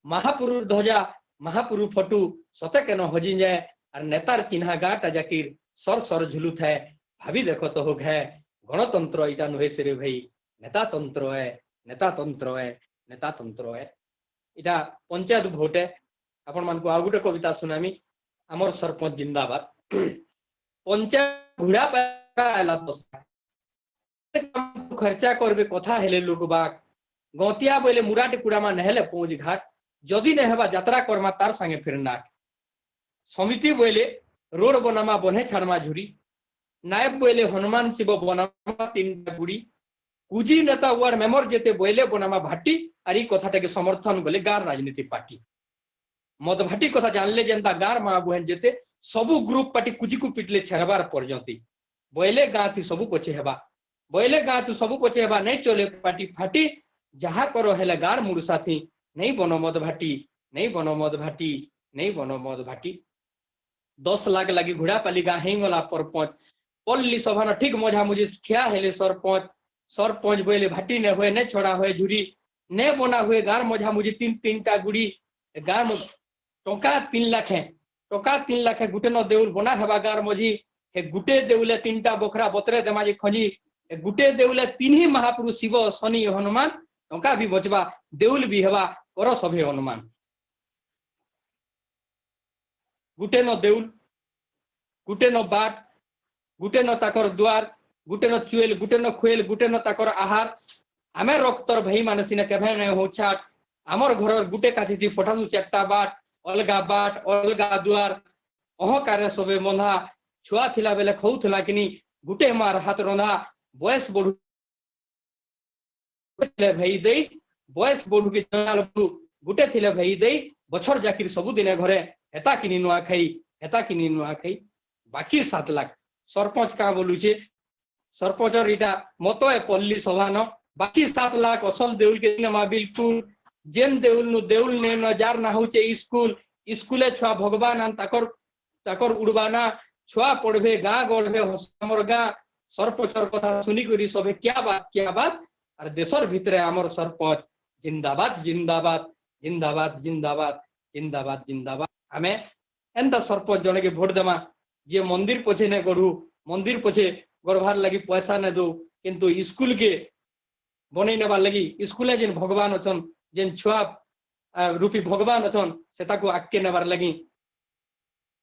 महापुरुर ध्वजा महापुरु फटू सते केन हजी जाए और नेतार चिन्हा गाटा जाकिर सर सर झुलुत है भाभी देखो तो हो गए गणतंत्र इटा नुहे से रे भाई नेता तंत्र है नेता तंत्र है नेता तंत्र है इटा पंचायत भोट है अपन मान को आ गुटे कविता सुनामी आमर सरपंच जिंदाबाद पंचायत घुड़ा पाला खर्चा करबे कथा हेले लोक बाग गतिया बोले मुराटे कुड़ामा नहेले पहुंच घाट जदि नहीं हेबा यात्रा करमा तार संगे फिर नाट समिति बोले रोड बनामा बने छाड़मा झुरी नायब बोले हनुमान शिव बनामा तीन गुड़ी कुजी नेता वार्ड मेंबर जेते बोले बनामा भाटी आरी कथाटा के समर्थन गले गार राजनीति पार्टी मद भाटी कथा जानले जनता गार मा बहन जेते सबु ग्रुप पार्टी कुजी को पिटले छेड़बार पर्यंती बोले गाँ थी सबु पछे हेबा बोले गाँ थी सबु पछे हेबा नहीं चले पार्टी फाटी जहा करो हेले गार मुड़ साथी नहीं बनो मद भाटी नहीं बनो मद भाटी नहीं बनो मद भाटी 10 लाख लगी घुड़ा पाली गाँ हेंगला परपंच पल्ली सभा न ठीक मजा मुझे ठिया हेले सरपंच बोले भाटी ने हुए नहीं छोड़ा हुए झुरी ने बना हुए गार मजा मुझे तीन टा गुड़ी गार टका 3 लाख गुटे न देउल बना हेबा गार मझी हे गुटे देउले 3टा बखरा बतरे देमाजी खंजी ए गुटे देउले 3 ही महापुरुष शिव शनि हनुमान टका भी बचबा देउल भी हेबा कर सभे हनुमान गुटे न देउल गुटे न बाट गुटे न ताकर द्वार गुटे न चुएल गुटे न खुएल गुटे न ताकर आहार आमे रक्तर भाई माने सिने केभे नै हो छाट हमर घर गुटे काठी थी फटासु 4टा बाट अलगा द्वार अहकारे सबे बंधा छुआ थिला बेले खौथला किनी गुटे मार हाथ रंधा बयस बढ़ु भाई दे बयस बढ़ु के जनाल गुटे थिले भाई दे बछर जाकिर सब दिने घरे हेता किनी नुआ खाई बाकी 7 लाख सरपंच का बोलू छे सरपंच इटा मतो है पल्ली सभा न बाकी 7 लाख असल देउल के दिनमा बिल्कुल जेन देउल ने नजार ना होचे स्कूले छुआ भगवान आन ताकर उड़बाना छुआ पढ़बे गाँ गढ़बे हमर गाँ सरपंचर कथा सुनी करी सबे क्या बात और देशर भितरे हमर सरपंच जिंदाबाद जिंदाबाद जिंदाबाद जिंदाबाद जिंदाबाद जिंदाबाद हमें एंता सरपंच जने के भोट देमा जे मंदिर पछे ने गढ़ू मंदिर पछे गढ़वार लगी पैसा ने दो किंतु स्कूल के बनै नेबार लगी स्कूले जेन भगवान अछन जेन छुआ रूपी भगवान अछन सेता को आके नेबार लगी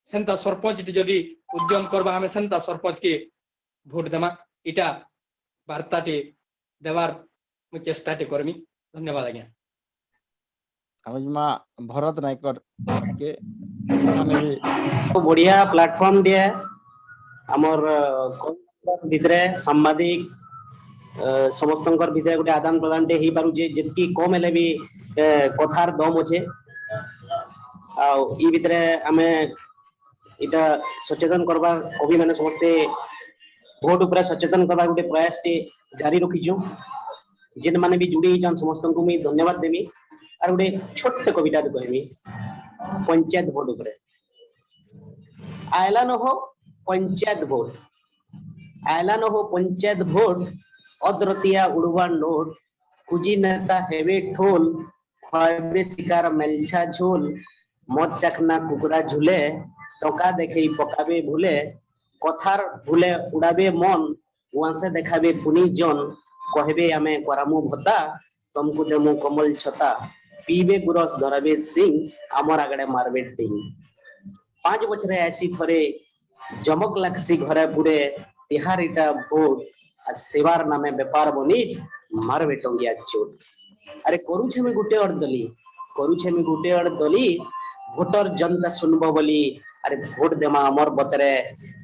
सेंता सरपंच जदि उद्यम करबा हमें सेंता सरपंच के भोट देमा इटा वार्ताटे देवार मु चेष्टाटे करमी धन्यवाद आज्ञा आमजमा भरत नायकर के माने भी बढ़िया प्लेटफॉर्म दिए हमर भितरे सांबादिक समस्तंकर भितरे गोटे आदान प्रदान टे ही पारुचे जेतकी कम हेले भी कथार दम अच्छे आ ई भितरे आमे इटा सचेतन करबा कवि माने समस्ते भोट ऊपर सचेतन करबा गोटे प्रयास टे जारी रखिछु जिन माने भी जुड़ी जन समस्त को मी धन्यवाद देमी और गोटे छोटे कविता कहमी पंचायत भोट ऊपर आयला न हो पंचायत भोट आयला न हो पंचायत भोट अद्रतिया उड़वा नोट कुजी नेता हेवे ठोल खयबे शिकार मेलछा झोल मत चखना कुकुरा झुले टका देखे पकाबे भूले कथार भूले उड़ाबे मन वहां देखाबे पुनी जन कहबे आमे करामु भत्ता तुमको देमु कमल छता पीबे गुरस धराबे सिंह आमर आगड़े मारबे टिंग 5 बछरे ऐसी थरे जमक लागसी घरे पुरे तिहार इटा भोट आ सेवार नामे व्यापार बनिज मारबे टंगिया चोट अरे करूछे में गुटे और दली भोटर जनता सुनबो बोली अरे भोट देमा अमर बतरे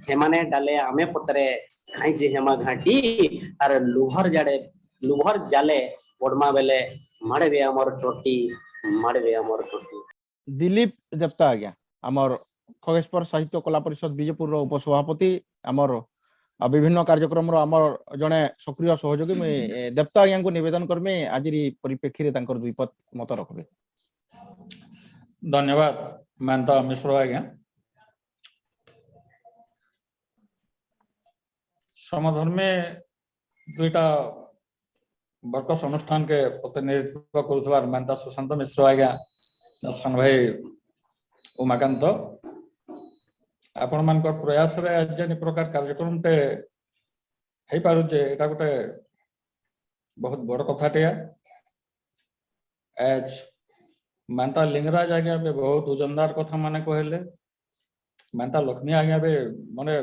हेमाने डाले आमे पतरे खाई जे हेमा घाटी अरे लुभर जाले पड़मा बेले मारबे अमर टोटी दिलीप देवता आज्ञा आमर खगेश्वर साहित्य कला परिषद बीजेपुर उपसभापति आमर विभिन्न कार्यक्रम आमर जड़े सक्रिय सहयोगी मुझे देवता आज्ञा को निवेदन करमी आज परिप्रेक्षी दुईपद मत रखबे धन्यवाद मानता मिश्र आज्ञा समधर्मे दुईटा बर्कस अनुष्ठान के प्रतिनिधित्व कर मानता सुशांत मिश्र आज्ञा सान भाई उमाकांत आपण मान प्रयास रे आज जन प्रकार कार्यक्रम टे हे पारुचे एटा गोटे बहुत बड़ कथाटे आज मानता लिंगराज आज्ञा बे बहुत ओजनदार कथा माने कहले मानता लक्ष्मी आज्ञा बे माने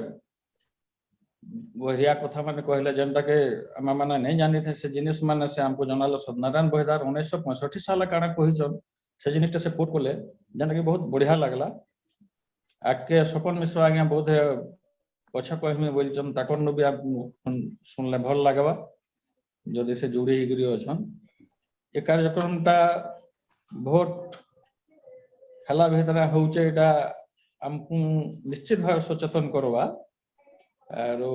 बढ़िया कथा माने कहले जेनटा के हम माने नहीं जानि थे से जिनिस माने से हमको जनालो सत्यनारायण बहिदार 1965 साल काना कहिछन से जिनिसटा से पुट कोले जेनटा के बहुत बढ़िया लागला आके सपन मिश्र आज्ञा बहुत पछा कहमी बोलछन ताकर नु भी आप सुनले भल लागबा जदि से जुड़ी गिरी अछन ए कार्यक्रमटा भोट हला भितर होचे एटा हमकु निश्चित भाव सचेतन करवा आरो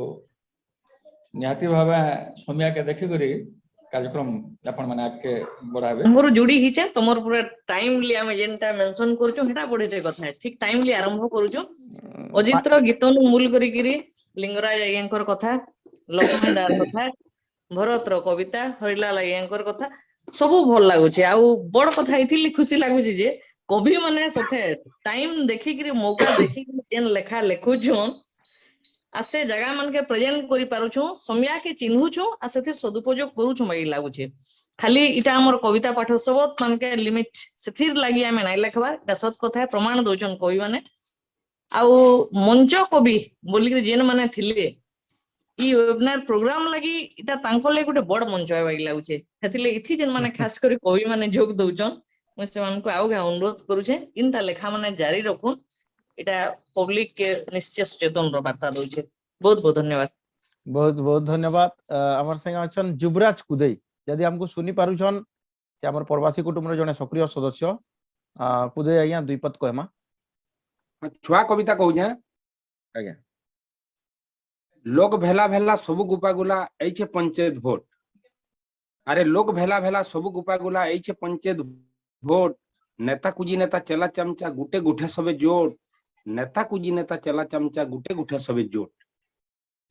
निहाती भाव सोमिया के देखि करी कार्यक्रम अपन माने आके बढ़ाबे हमरो जुड़ी हिचे तमर पूरा टाइमली हम जेनटा मेंशन करछु हेटा बढेटे कथा है ठीक टाइमली आरंभ करछु अजित्र गीतनु मूल करी गिरी लिंगराज आयंकर कथा लक्ष्मणदार कथा भरतर कविता हरिलाल आयंकर कथा सब भल लागुचे आ बड़ कथा इथिली खुशी लागुची जे कवि माने सथे टाइम देखिकरी मौका देखिकरी जेन लेखा लेखुछन आ से जगह मन के प्रेजेंट करि पारुछु समय के चिन्हुछु आ सेथे सदुपयोग करूछु मई लागुछे खाली इटा हमर कविता पाठोत्सव मान के लिमिट सेथिर लागि आमे नै लेखबार ता सत कथा प्रमाण दोचन कवि माने आउ मंच कवि बोली जेन माने थिले ई वेबिनार प्रोग्राम लगी इटा तांको ले गुटे बड़ मंच है लागुछे हेतिले इथि जेन माने खास करी कवि माने जोग दोचन मैं से मानको आउ गा अनुरोध करूछे इनता लेखा माने जारी रखुन इटा पब्लिक के निश्चय सचेतन रो वार्ता दोछे बहुत बहुत धन्यवाद बहुत बहुत धन्यवाद हमर संगे अछन जुबराज कुदई यदि हमको सुनी पारुछन कि हमर प्रवासी कुटुंब रो जने सक्रिय सदस्य कुदई आज्ञा दुई पद कहमा छुआ कविता कहू जे आज्ञा लोक भेला भेला सब गुपा गुला ऐछे पंचायत भोट अरे लोक भेला भेला सब गुपा गुला ऐछे पंचायत भोट नेता कुजी नेता चला चमचा गुटे गुठे सबे जोड़ नेता कुजी नेता चला चमचा गुटे गुठे सबे जोड़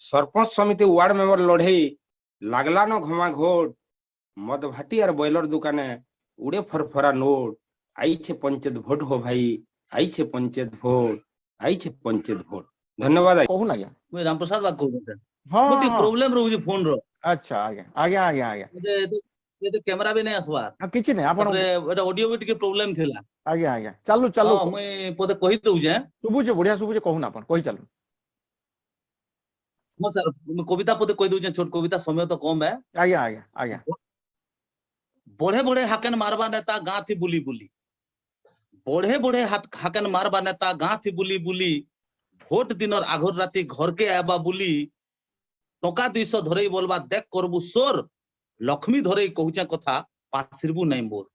सरपंच समिति वार्ड मेंबर लड़े लागला न घमा घोट मद भाटी और बॉयलर दुकाने उड़े फरफरा नोट आईछे पंचायत भोट हो भाई आईछे पंचायत भोट आईछे पंचायत भोट धन्यवाद कहू ना आज्ञा मुझे रामप्रसाद बात कहू हां मोटी प्रॉब्लम रहू फोन रो अच्छा आज्ञा आज्ञा आज्ञा आज्ञा ये तो कैमरा भी नहीं आसबार आ किछि नै आपण एटा ऑडियो भी टिके प्रॉब्लम थिला आज्ञा आज्ञा चालू चालू हां मैं पदे कहि दउ जे सुबुजे बढ़िया सुबुजे कहू ना आपण कहि चालू हां सर मैं कविता पदे कहि दउ जे छोट कविता समय तो कम है आज्ञा आज्ञा आज्ञा बड़े बड़े हाकन मारबा नेता गां थी बुली बुली बड़े बड़े हाकन मारबा नेता गां थी बुली बुली भोट दिनर आघर राती घर के आबा बुली टका 200 धरई बोलबा देख करबू सोर लक्ष्मी धरई कहूचे कथा पासिरबू नै मोर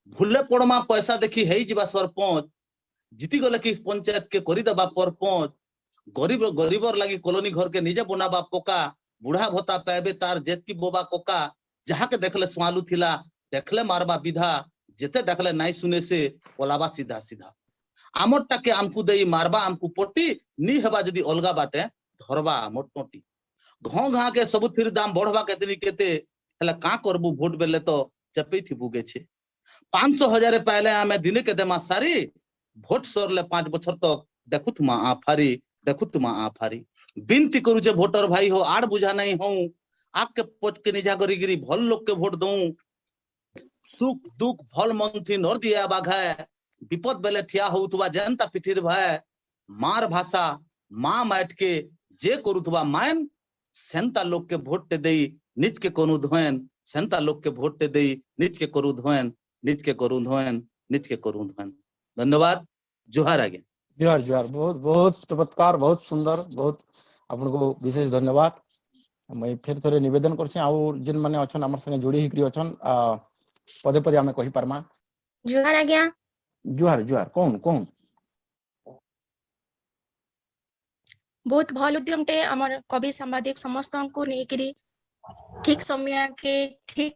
भूले पड़मा पैसा देखी हेई जिबा सरपंच जीती गले कि पंचायत के करी दबा परपंच गरीब गरीबर लागी कॉलोनी घर के निजे बनाबा पोका बुढ़ा भत्ता पाबे तार जेतकी बोबा कोका जहा के देखले स्वालू थिला देखले मारबा विधा जेते देखले नाई सुने से ओलाबा सीधा सीधा आमर टाके आमकु देई मारबा आमकु पट्टी नी हेबा जदी अलगा बाटे धरबा आमर टोटी घों घा के सब थिर दाम बढ़वा केतनी केते हला का करबू भोट बेले तो चपई थी बुगे छे 500,000 पहले आमे दिने के देमा सारी भोट सरले 5 बछर तक देखु तुमा आफारी बिनती करू जे वोटर भाई हो आड़ बुझा नहीं हूं आक के पोच के निजा करी गिरी भल लोग के वोट दऊं सुख दुख भल मन थी नर दिया बाघा विपद बेले ठिया होउतबा जनता पिठिर भाई मार भाषा मां माट के जे करूतबा मायन सेंता लोग के वोट ते देई निज के कोनु धोयन सेंता लोग के वोट ते देई निज के करू धोयन निज के करू धोयन निज के करू धोयन धन्यवाद जोहार आगे जोहार जोहार बहुत बहुत चमत्कार बहुत सुंदर बहुत आपन को विशेष धन्यवाद मैं फिर थोड़े निवेदन करछी आ जिन माने अछन हमर संगे जोड़ी हिकरी अछन पदे पदे हमें कहि परमा जोहार आज्ञा जोहार जोहार कौन कौन बहुत भल उद्यम टे हमर कवि सांबादिक समस्त को नेकरी ठीक समय के ठीक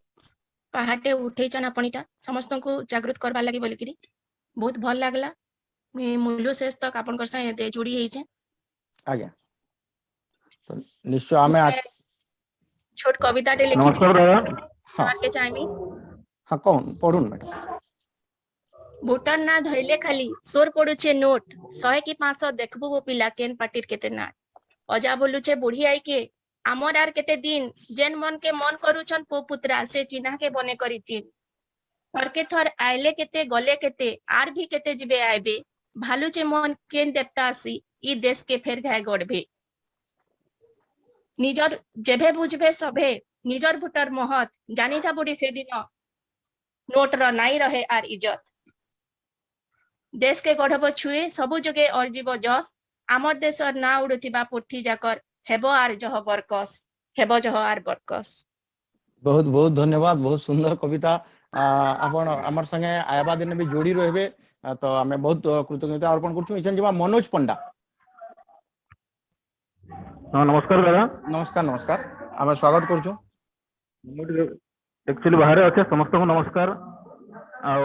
पहाटे उठेचन आपनिटा समस्त को जागृत करबा लागि बोलकरी बहुत भल लागला मैं मूल्य शेष तक आपन कर से जोड़ी हेई छे आज्ञा तो निश्चय हमें आज छोट कविता टे लिखी नमस्कार दादा हां के चाइमी हां कौन पढुन मैडम भोटर ना धइले खाली सोर पडुचे नोट 100 की 500 देखबो वो पिला केन पार्टीर केते नाट अजा बोलुचे बुढ़ी आई के आमर आर केते दिन जेन मन के मन करूछन पो पुत्रा से चिन्हा के बने करी तीन थर के थर आइले केते गले केते आर भी केते जिबे आइबे भालुचे मन केन देवता आसी ई देश के फेर घाय गड़बे निजर जेभे बुझबे सभे निजर भोटर महत जानी था बुढ़ी से दिन नोट र नाई रहे आर इज्जत देश के गढ़ब छुए सबु जगे अर्जीब जस आमर देशर ना उड़ुथिबा पुर्थी जाकर हेबो आर जह बरकस हेबो जह आर बरकस बहुत बहुत धन्यवाद बहुत सुंदर कविता आपण हमर संगे आयाबा दिन भी जोड़ी रहबे तो हमें बहुत कृतज्ञता अर्पण करछु इछन जेबा मनोज पंडा हां नमस्कार दादा नमस्कार नमस्कार हमें स्वागत करछु एक्चुअली बाहर अच्छे समस्त को नमस्कार आ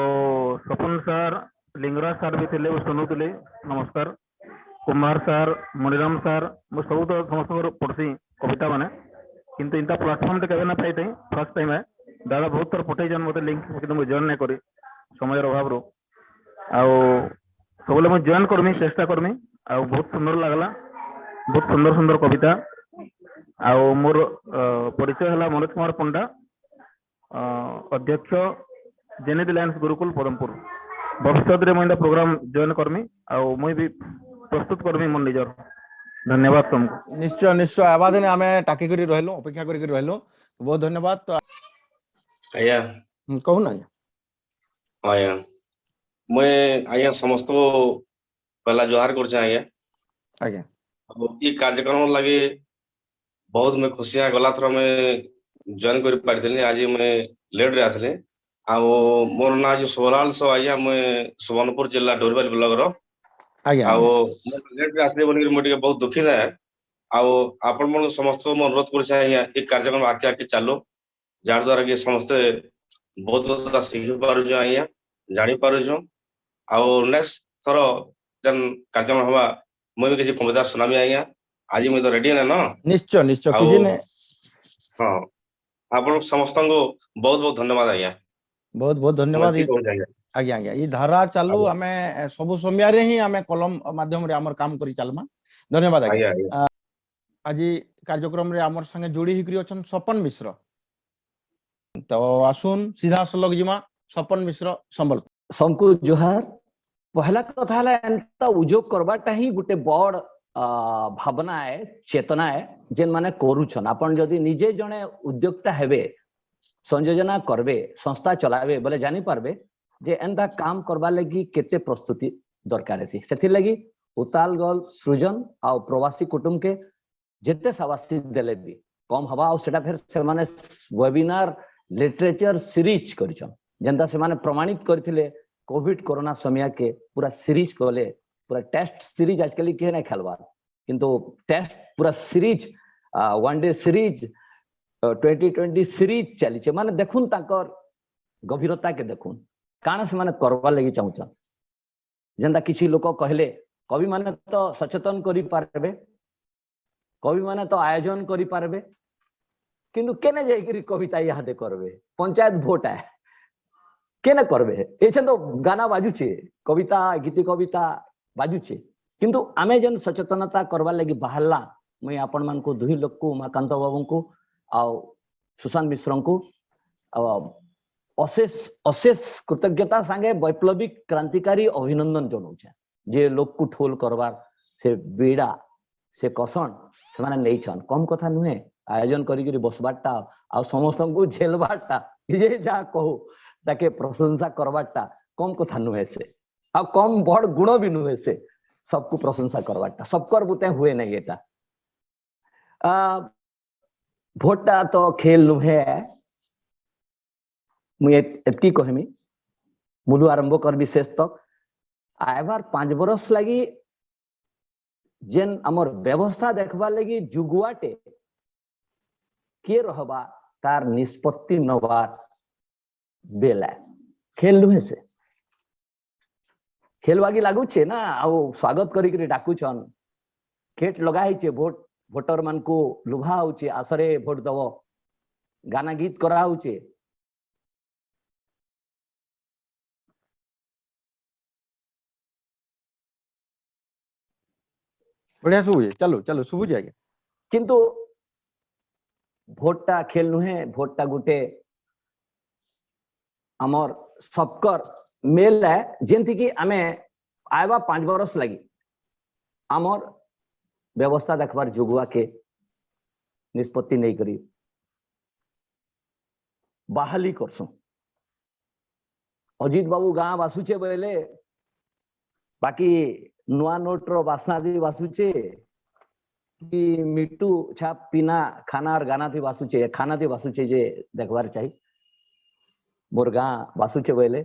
सपन सर लिंगराज सर भी थे सुनुले नमस्कार कुमार सर मणिराम सर मु सब तो समस्त पढ़सी कविता माने किंतु इनता प्लेटफॉर्म ते केना पाइते फर्स्ट टाइम है दादा बहुत थर पठे जन मते लिंक एकदम जॉइन नै करी समय अभाव रो आउ सबले मैं जॉइन करमी चेष्टा करमी आउ बहुत सुंदर लागला बहुत सुंदर सुंदर कविता आउ मोर परिचय हला मनोज कुमार पंडा अध्यक्ष जेनेदी लायंस गुरुकुल पदमपुर भविष्य रे मैं प्रोग्राम जॉइन करमी आउ मैं भी प्रस्तुत करमी मन निजर धन्यवाद तुमको निश्चय निश्चय आवा दिन आमे टाकी करी रहलो अपेक्षा करी रहलो बहुत धन्यवाद तो आया कहू ना आया मैं आया समस्त पहला जोहार कर आया आज्ञा ये कार्यक्रम लगे बहुत मैं खुशी गला थर मैं जॉइन कर पारी आज मैं लेट रे आसले आ मोर ना जो सोहराल सो आया मैं सुवर्णपुर जिला डोरबेल ब्लॉक रो आज्ञा लेट रे आसले बोल मुझे बहुत दुखी है आपण मन समस्त अनुरोध कर ये कार्यक्रम आके आके चालू जार द्वारा कि समस्ते बहुत बहुत सीखी पारुछ आज्ञा जानी पारुछ नेक्स्ट थर जन कार्यक्रम हवा मैं भी किसी कविता सुनामी आज्ञा आज मैं तो रेडी है ना निश्चय निश्चय किसी ने हाँ आपण समस्त को बहुत बहुत धन्यवाद आज्ञा बहुत बहुत धन्यवाद आज्ञा आज्ञा ये धारा चालू आमे सब समय रे ही आमे कलम माध्यम रे हमर काम करी चालमा धन्यवाद आज्ञा आज कार्यक्रम रे हमर संगे जोड़ी हिकरी अछन सपन मिश्र तो आसुन सीधा सलग जिमा सपन मिश्र संबल सबको जोहार पहला कथा हला एंता उद्योग करबाटा ही गुटे बड़ भावना है चेतना है जेन माने करूछन आपण जदी निजे जने उद्योगता हेबे संयोजना करबे संस्था चलाबे बोले जानी पारबे जे एंता काम करबा लगी केते प्रस्तुति दरकार है सेथि लगी उताल गल सृजन आ प्रवासी कुटुंब के जेते शाबाशी देले भी कम हवा और सेटा फिर से माने वेबिनार लिटरेचर सीरीज करिछन जेंता से माने प्रमाणित करथिले कोविड कोरोना समय के पूरा सीरीज कोले पूरा टेस्ट सीरीज आजकल के ना खेलवा किंतु टेस्ट पूरा सीरीज वनडे सीरीज 2020 सीरीज चली छे माने देखुन ताकर गभीरता के देखुन काना से माने करवा लगी चाहूछन जेंता किसी लोक कहले कवि माने तो सचेतन करी पारबे कवि माने तो आयोजन करी पारबे किंतु केने जाई करी कविता याद करबे पंचायत वोट है केने करबे एछन तो गाना बाजुचे कविता गीति कविता बाजुचे किंतु आमे जन सचेतनता करवा लगी बाहरला मैं आपण मान को दुही लोक को उमाकांत बाबू को आ सुशांत मिश्र को अशेष अशेष कृतज्ञता संगे वैप्लविक क्रांतिकारी अभिनंदन जनाऊे जे लोक को ठोल करवार से बीड़ा से कसन से माने नहींछन कम कथा नुहे आयोजन करी बसबाटा आ समस्त को झेलबाटा जे जा कहू ताके प्रशंसा करवाटा कम कथा नुहे से आ कम बड़ गुण भी नुहे से सबको प्रशंसा करवाटा सबकर बुते हुए नहीं एटा भोटा तो खेल नुहे मुझे एतकी कहमी मुलु आरंभ कर विशेष तक आइबार 5 बरस लगी जेन हमर व्यवस्था देखबा लगी जुगुआटे के रहबा तार निष्पत्ति नबार बेला खेल नुहे से खेलवागी लागू छे ना आ स्वागत करी करी डाकू छन केट लगाई छे वोट वोटर मान को लुभा होचे आसरे वोट दबो गाना गीत करा होचे बढ़िया सुबुझे चलो चलो सुबुझे आगे किंतु भोटटा खेल नुहे भोटटा गुटे हमर सबकर मेल है जेंति कि आमे आइबा 5 बरस लगी हमर व्यवस्था देखबार जुगुआ के निष्पत्ति नहीं करी बहाली करसु अजित बाबू गाँव बासुचे बोले बाकी नुआ नोट रो बासना दी बासुचे कि मिट्टू छाप पीना खाना और गाना थी बासुचे खाना थी बासुचे जे देखबार चाहिए मोर गाँ बासुचे बोले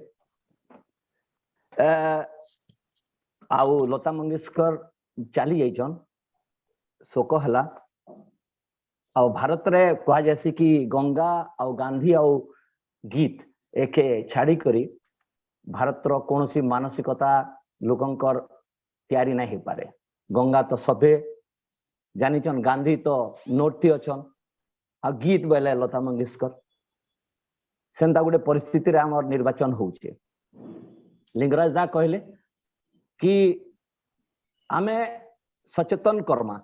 आउ लता मंगेशकर चली जाइछन शोक हला आ भारत रे कहा जैसे कि गंगा आ गांधी आ गीत एके छाड़ी करी भारत रो कोनोसी मानसिकता लोकंकर तैयारी नहीं पारे गंगा तो सभे जानिछन गांधी तो नोट थी अछन आ गीत बोले लता मंगेशकर सेंता गुटे परिस्थिति रे हमर निर्वाचन होउछे लिंगराज दा कहले कि आमे सचेतन करमा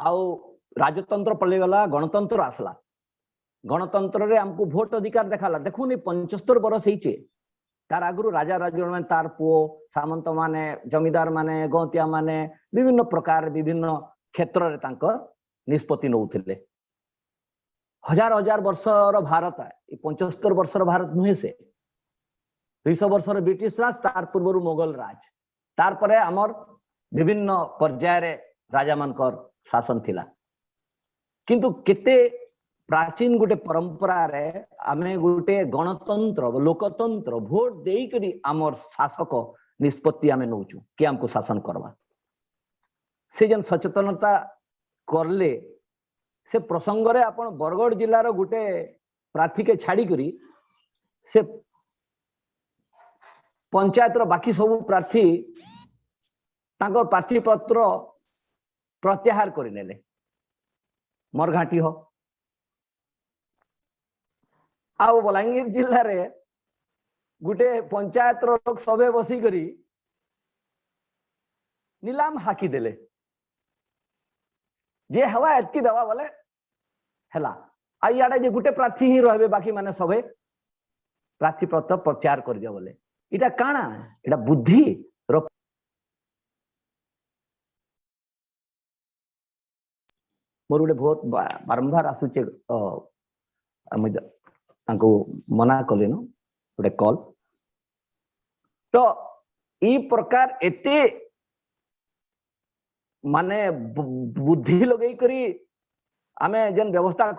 आउ राजतंत्र पलैगला गणतंत्र आसला गणतंत्र रे हमको भोट अधिकार देखाला देखुनी 75 वर्ष ହେଇଛେ तार आगु राजा राजू माने तार पुओ सामंत माने जमीदार माने गौतिया माने विभिन्न प्रकार विभिन्न क्षेत्र रे तांकर निष्पत्ति नौथिले हजार हजार वर्षर भारत 75 वर्षर भारत नुहे से 200 वर्षर ब्रिटिश राज तार पूर्व मुगल राज तार परे हमर विभिन्न पर्याय रे राजा मानकर शासन थिला किंतु केते प्राचीन गोटे परंपरा रे आमे गोटे गणतंत्र लोकतंत्र भोट देई करी हमर शासक निष्पत्ति आमे नौचु कि हमको शासन करवा से जन सचेतनता करले से प्रसंग रे आपण बरगढ़ जिल्ला रो गोटे प्रार्थी के छाड़ी करी से पंचायत रो बाकी सब प्रार्थी तांकर प्रार्थी पत्र प्रत्याहार करि नेले मरघाटी हो आउ बलांगीर जिल्ला रे गोटे पंचायत रो लोक सबे बसी करी नीलाम हाकी देले जे हवा एतकी दवा बोले हला आ याडे जे गोटे प्रार्थी ही रहबे बाकी माने सबे प्रार्थी पत्र प्रत्याहार कर दिया बोले इटा काना इटा बुद्धि रो मोर गोटे बहुत बारंबार आसुचे तांको मना कले न गोटे कॉल तो ई प्रकार एते माने बुद्धि लगई करी आमे जेन व्यवस्था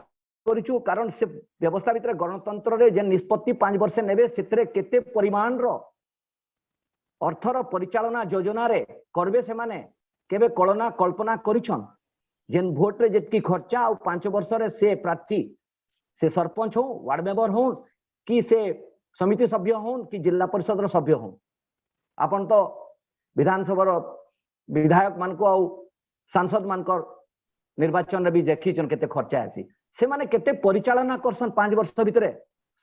करिछु कारण से व्यवस्था भितर गणतंत्र रे जेन निष्पत्ति 5 वर्ष नेबे सेतरे केते परिमाण रो अर्थर परिचालना योजना रे करबे से माने केबे कल्पना करिछन जेन भोट रे जेतकी खर्चा आ 5 वर्ष रे से प्रार्थी से सरपंच हो वार्ड मेंबर हो कि से समिति सभ्य हो कि जिला परिषद रो सभ्य हो आपन तो विधानसभा विधायक मान को सांसद मान निर्वाचन भी देखी केते खर्चा आसी से माने केते परिचालना करसन 5 वर्ष भितरे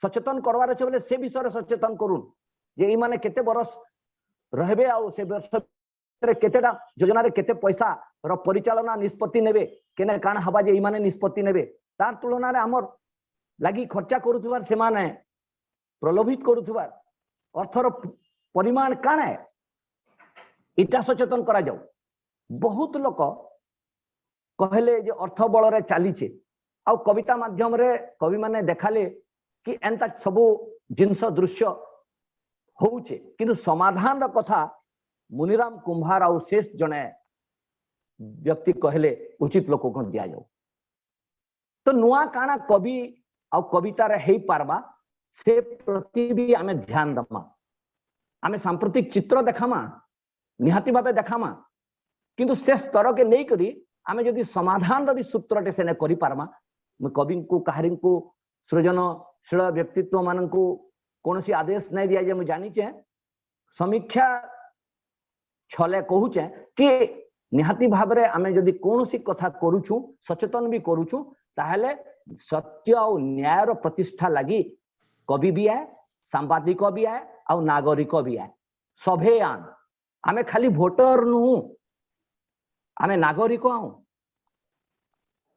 सचेतन करवार अछि बोले से विषय सचेतन करूं जे ई माने केते वर्ष रहबे आ से वर्ष भितरे केतेटा योजना रे केते पैसा रो परिचालना निष्पत्ति नेबे केने काण हबा जे ई माने निष्पत्ति नेबे तार तुलना रे हमर लागी खर्चा करूथबार से माने प्रलोभित करूथबार अर्थर परिमाण काण है इटा सचेतन करा जाऊ बहुत लोक कहले जे अर्थ बल रे चलीचे आ कविता माध्यम रे कवि माने देखाले कि एंता सबु जिनस दृश्य होउचे किंतु समाधान र कथा मुनिराम कुंभार आ शेष जने व्यक्ति कहले उचित लोक को दिया जाऊ तो नुआ काना कवि आ कविता रे हेई पारबा से प्रति भी आमे ध्यान दमा आमे सांप्रतिक चित्र देखामा निहाती भावे देखामा किंतु से स्तर के नहीं करी आमे जदि समाधान रो भी सूत्रटे से ने करि पारमा कवि को कहारी को सृजनशील व्यक्तित्व मान को कौन सी आदेश नहीं दिया जे जानी चे समीक्षा छले कहूचे कि निहाती भाव रे आमे जदि कौन सी कथा करूछु सचेतन भी करूछु ताहले सत्य और न्याय रो प्रतिष्ठा लगी कवि भी है सांबादिक भी है और नागरिक भी है सभे आन आमे खाली भोटर नु आमे नागरिक आऊ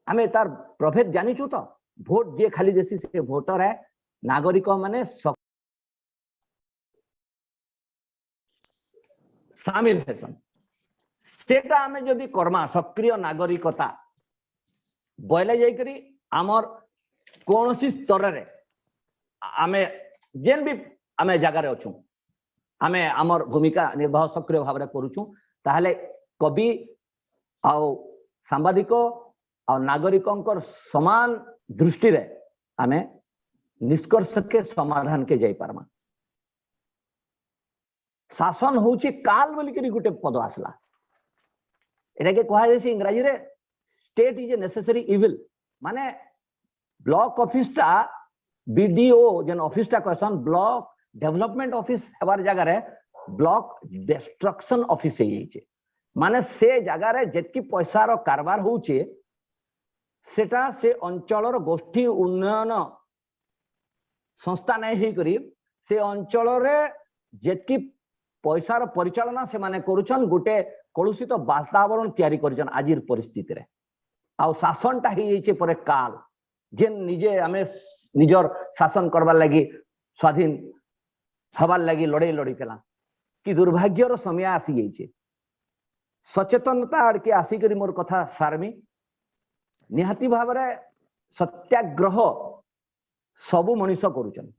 आमे तार प्रभेद जानिछु तो भोट जे खाली देसी से भोटर है नागरिक माने शामिल हेसन सेटा आमे जदि कर्मा सक्रिय नागरिकता बोले जाई करी आमर कोनोसी स्तर रे आमे जेन भी आमे जगह रे अछु आमे आमर भूमिका निर्वाह सक्रिय भाव रे करूछु ताहले कवि आउ सांबादिक और नागरिकों समान दृष्टि रे आमे निष्कर्ष के समाधान के जाई पारमा शासन होची काल बोली करी गुटे पद आसला एटा के कहा जैसी इंग्रजी रे state is a necessary evil माने ब्लॉक ऑफिस टा बीडीओ जन ऑफिस टा कहसन ब्लॉक डेवलपमेंट ऑफिस हबार जगह रे ब्लॉक डिस्ट्रक्शन ऑफिस है माने से जगह रे जेतकी पैसा रो कारबार होचे सेटा से अंचल गोष्ठी उन्नयन संस्था नहीं ही करी से अंचल रे जेतकी पैसार परिचालना से माने करूछन गोटे कलुषित वातावरण तैयारी करिछन आजिर परिस्थिति रे आ शासनटा ही जाइछे परे काल जेन निजे हमें निजर शासन करबार लगी स्वाधीन हबार लगी लड़ाई लड़ीला कि दुर्भाग्यर समय आसी जाइछे सचेतनता आड़के आसिकरी मोर कथा सारमी निहाती भाव में सत्याग्रह सबु मनीष करुछन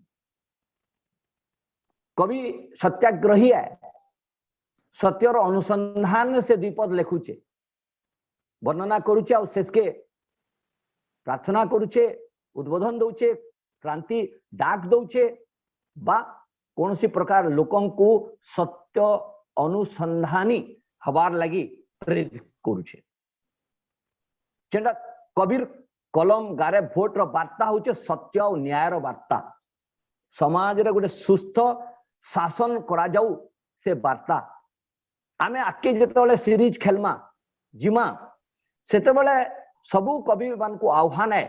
कवि सत्याग्रही है सत्यर अनुसंधान से द्विपद लिखुचे वर्णना करुचे और शेष के प्रार्थना करुचे उद्बोधन दौचे क्रांति डाक दौचे बा कौन सी प्रकार लोकं को सत्य अनुसंधानी हबार लगी प्रेरित करुचे जेंटा कबीर कलम गारे भोट रो वार्ता होचे सत्य और न्याय रो वार्ता समाज रे गोटे सुस्थ शासन करा जाऊ से वार्ता आमे आके जेतेबेले सीरीज खेलमा जिमा सेतेबेले सबु कवि मान को आह्वान है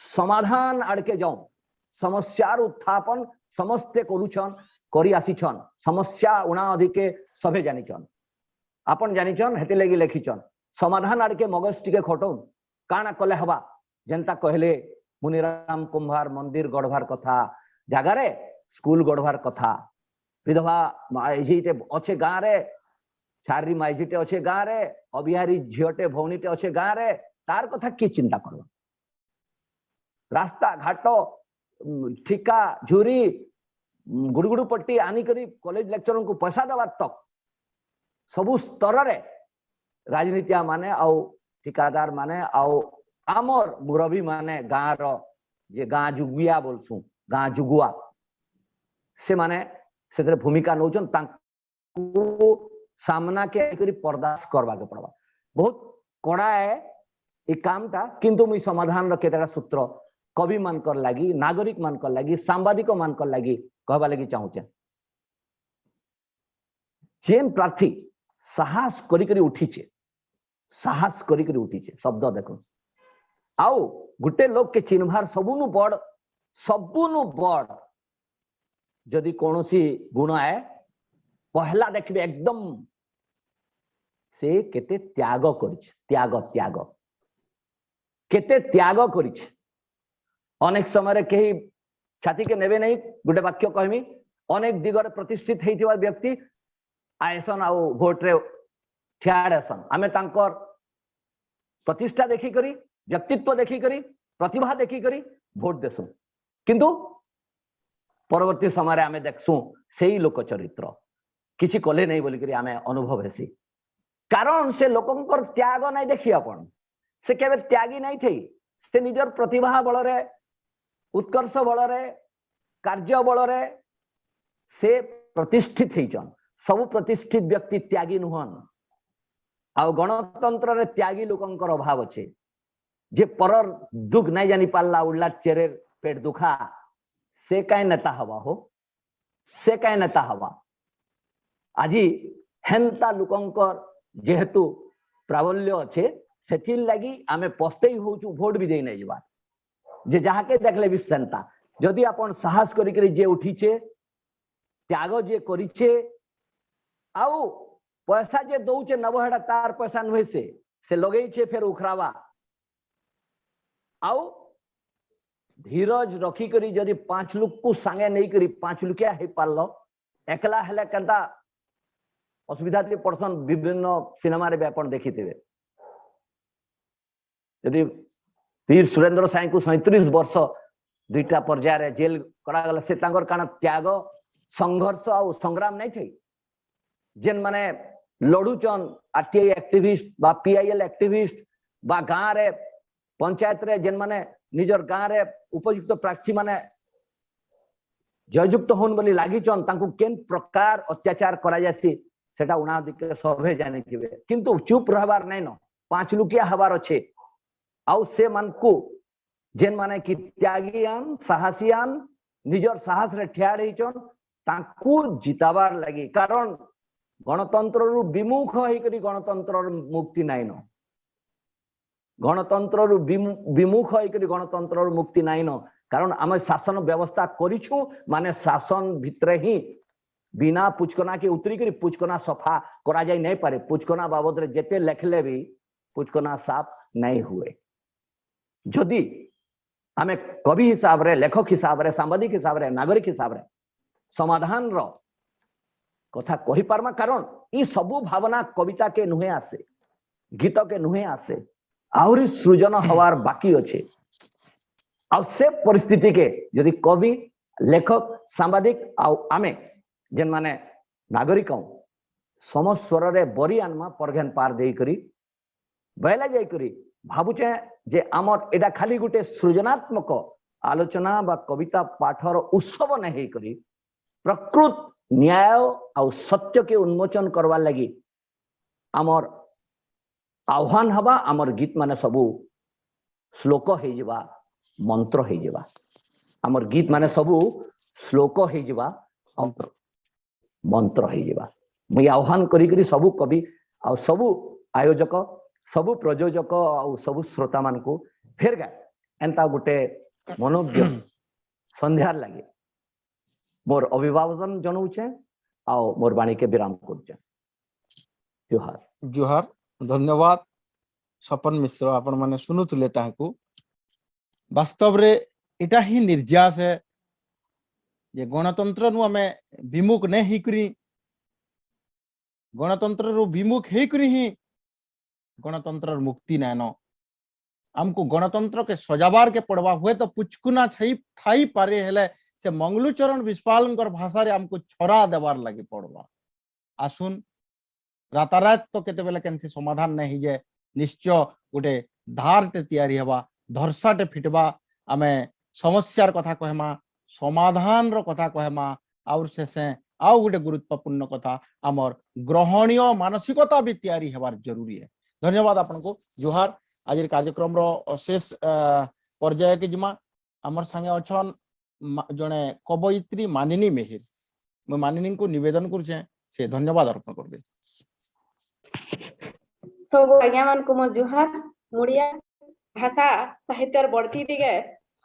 समाधान आड़के जाऊं समस्यार उत्थापन समस्ते करूछन करी आसीछन समस्या उणा अधिके सभे जानिछन आपन जानिछन हेते लगी लिखिछन समाधान आड़के मगज टिके खटौन काना कले हवा जेंता कहले मुनिराम कुंभार मंदिर गढ़वार कथा जगारे स्कूल गढ़वार कथा विधवा माइजीटे अच्छे गाँ रे छारी माइजीटे अच्छे गाँ रे अबिहारी झीटे भौनीटे अच्छे गाँ रे तार कथा कि चिंता कर रास्ता घाट ठिका झुरी गुड़गुड़ पट्टी आनिकरी कॉलेज लेक्चर को पैसा देवार तक सबु स्तर रे राजनीतिया माने आउ ठिकादार माने आउ आमर मुरबी माने गाँ रो जे गाँ जुगुआ बोलसु गाँ जुगुआ से माने से भूमिका नौचन तांको सामना के करी पर्दास करवा के पड़वा बहुत कड़ा है ये कामटा किंतु मुई समाधान रो केतेटा सूत्र कवि मानकर लागी नागरिक मानकर लागी सांबादिक मानकर लागी कहबा लागी चाहूचे जेन प्रार्थी साहस करी करी उठीचे साहस करी करी उठीचे शब्द देखो आउ गुटे लोग के चिन्हवार सबुनु बड़ जदि कौनसी गुण है पहला देखबे एकदम से केते त्याग करिछ त्याग त्याग केते त्याग करिछ अनेक समय कहीं छाती के नेबे नहीं गोटे वाक्य कहमी अनेक दिगरे प्रतिष्ठित होइथिबा व्यक्ति आयसन आउ भोट रे ठियाड़सन आमे तांकर प्रतिष्ठा देखी करी व्यक्तित्व देखी करी प्रतिभा देखी करी भोट देसु किंतु परवर्ती समय आमे देखसु सेही लोक चरित्र किछि कले नहीं बोली करी आमे अनुभव हेसी कारण से लोकंकर त्याग नहीं देखी अपन से केबे त्यागी नहीं थई से निजर प्रतिभा बल रे उत्कर्ष बल रे कार्य बल रे से प्रतिष्ठित होइचन सब प्रतिष्ठित व्यक्ति त्यागी नुहन आ गणतंत्र रे त्यागी लोकंकर अभाव अछि जे परर दुख नहीं जानी पाला उड़ला चेरे पेट दुखा से काय नेता हवा हो से काय नेता हवा आजी हेंता लोकंकर जेहेतु प्राबल्य अच्छे से लगी आमे पस्ते होचु भोट भी दे नहीं जबार जे जहाँ के देखले भी सेंता जदि अपन साहस करी जे उठीचे त्याग जे करिछे आउ पैसा जे दौचे नबहेड़ा तार पैसा नुहे से लगेइछे फेर उखरावा आउ धीरज रखी करी जदि 5 लोग को सांगे नहीं करी 5 लुकिया हे पारलो एकला हेले कंता असुविधा थे पर्सन विभिन्न सिनेमा रे व्यापन देखिथिबे यदि वीर सुरेंद्र साई को 37 वर्ष दुईटा पर्याय जेल करा गला से तांगर काना त्याग संघर्ष और संग्राम नहीं थे जेन माने लड़ुचन आरटीआई एक्टिविस्ट बा पीआईएल एक्टिविस्ट बा गाँ रे पंचायत रे जेन माने निजर गाँ रे उपयुक्त प्रार्थी माने जययुक्त होन बोली लागिचन तांको केन प्रकार अत्याचार करा जासी सेटा उनादिक सभे जानि थिबे किंतु चुप रहबार नै न 5 लुकिया हबार अछि आउ से मन को जेन माने कि त्यागियान साहसियान निजर साहस रे ठियाड़ हिचन तांको जिताबार लगी कारण गणतंत्र रु विमुख होई करी गणतंत्र मुक्ति नाइ न गणतंत्र रु विमुख होई करी गणतंत्र रु मुक्ति नाइ न कारण आम शासन व्यवस्था करिछु माने शासन भितरे ही बिना पुचकना के उतरी करी पुचकना सफा करा जाई नहीं पारे पुचकना बाबद रे जेते लेखले भी पुचकना साफ नहीं हुए जदि आमे कवि हिसाब रे लेखक हिसाब रे सांबादिक हिसाब रे नागरिक हिसाब रे समाधान रो कथा कहि पारमा कारण ई सबु भावना कविता के नुहे आसे गीत के नुहे आसे आउरी सृजन हवार बाकी अच्छे आ से परिस्थिति के यदि कवि लेखक सांबादिक आमे जेन माने नागरिक समस्वर रे बरी आनमा परघेन पार देई करी बैला जाई करी भाबुचे जे आमर एडा खाली गुटे सृजनात्मक आलोचना बा कविता पाठर उत्सव नहीं करी प्रकृत न्याय और सत्य के उन्मोचन करवा लगी आमर आह्वान हवा आमर गीत माने सबू श्लोक हो जावा मंत्र हो जावा आमर गीत माने सबू श्लोक हो जावा मंत्र हो जावा मुई आह्वान करी करी सबू कवि आ सबू आयोजक सबू प्रयोजक आ सबू श्रोता मान को फेर गए एंता गुटे मनोज्ञ संध्यार लगे मोर अभिवादन जनाऊे आ मोर वाणी के विराम कर जुहार जुहार धन्यवाद सपन मिश्र आपण माने सुनुतले ताकू वास्तव रे इटा ही निर्यास है जे गणतंत्र नु आमे विमुख नहीं करी गणतंत्र रो विमुख हे करी ही गणतंत्र मुक्ति नैनो हमको गणतंत्र के सजाबार के पड़वा हुए तो पुचकुना छई थाई पारे हेले से मंगलूचरण विश्वालंकर भाषा रे हमको छोरा देवार लगे पड़वा आसुन रातारात तो केते बेले केनसी समाधान नहीं जे निश्चय गोटे धारटे तैयारी हवा धरसाटे फिटबा आमे समस्यार कथा कहमा समाधान रो कथा कहमा और से आउ गोटे गुरुत्वपूर्ण कथा आमर ग्रहणीय मानसिकता भी तैयारी हेबार जरूरी है। धन्यवाद आपनको जुहार आज कार्यक्रम रो शेष पर्याय के जिमा आमर संगे अछन जने कवयित्री मानिनी मेहिर मैं मानिनी को निवेदन करछे से धन्यवाद अर्पण कर दे सब आज्ञा मान को मो जुहार मुड़िया भाषा साहित्यर बढ़ती दिगे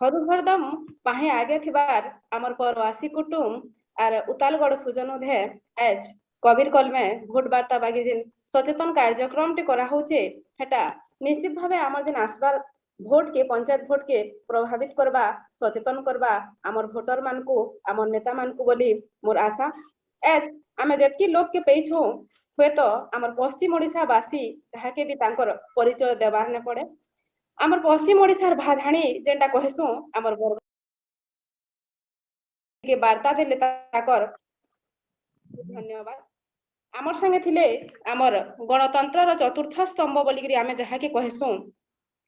हरु हरदम पाहे आगे थिबार आमर परवासी कुटुम आर उतालगढ़ सुजन धे एज कबीर कल में भोट बार्ता बागी जिन सचेतन कार्यक्रम टी करा होचे हेटा निश्चित भावे आमर जिन आसबार भोट के पंचायत भोट के प्रभावित करबा सचेतन करबा आमर भोटर मान को आमर नेता मान को बोली मोर आशा एज आमे जेतकी लोग के पेइछो हुए तो आमर पश्चिम ओडिशा वासी ताहाके भी तांकर परिचय देबार ने पड़े आमर पश्चिम ओडिशार भाधाणी जेंटा कहेसु आमर बरगड़ के वार्ता देले ताकर धन्यवाद आमर संगे थिले आमर गणतंत्र रो चतुर्थ स्तंभ बोलिकरी आमे जहा के कहेसु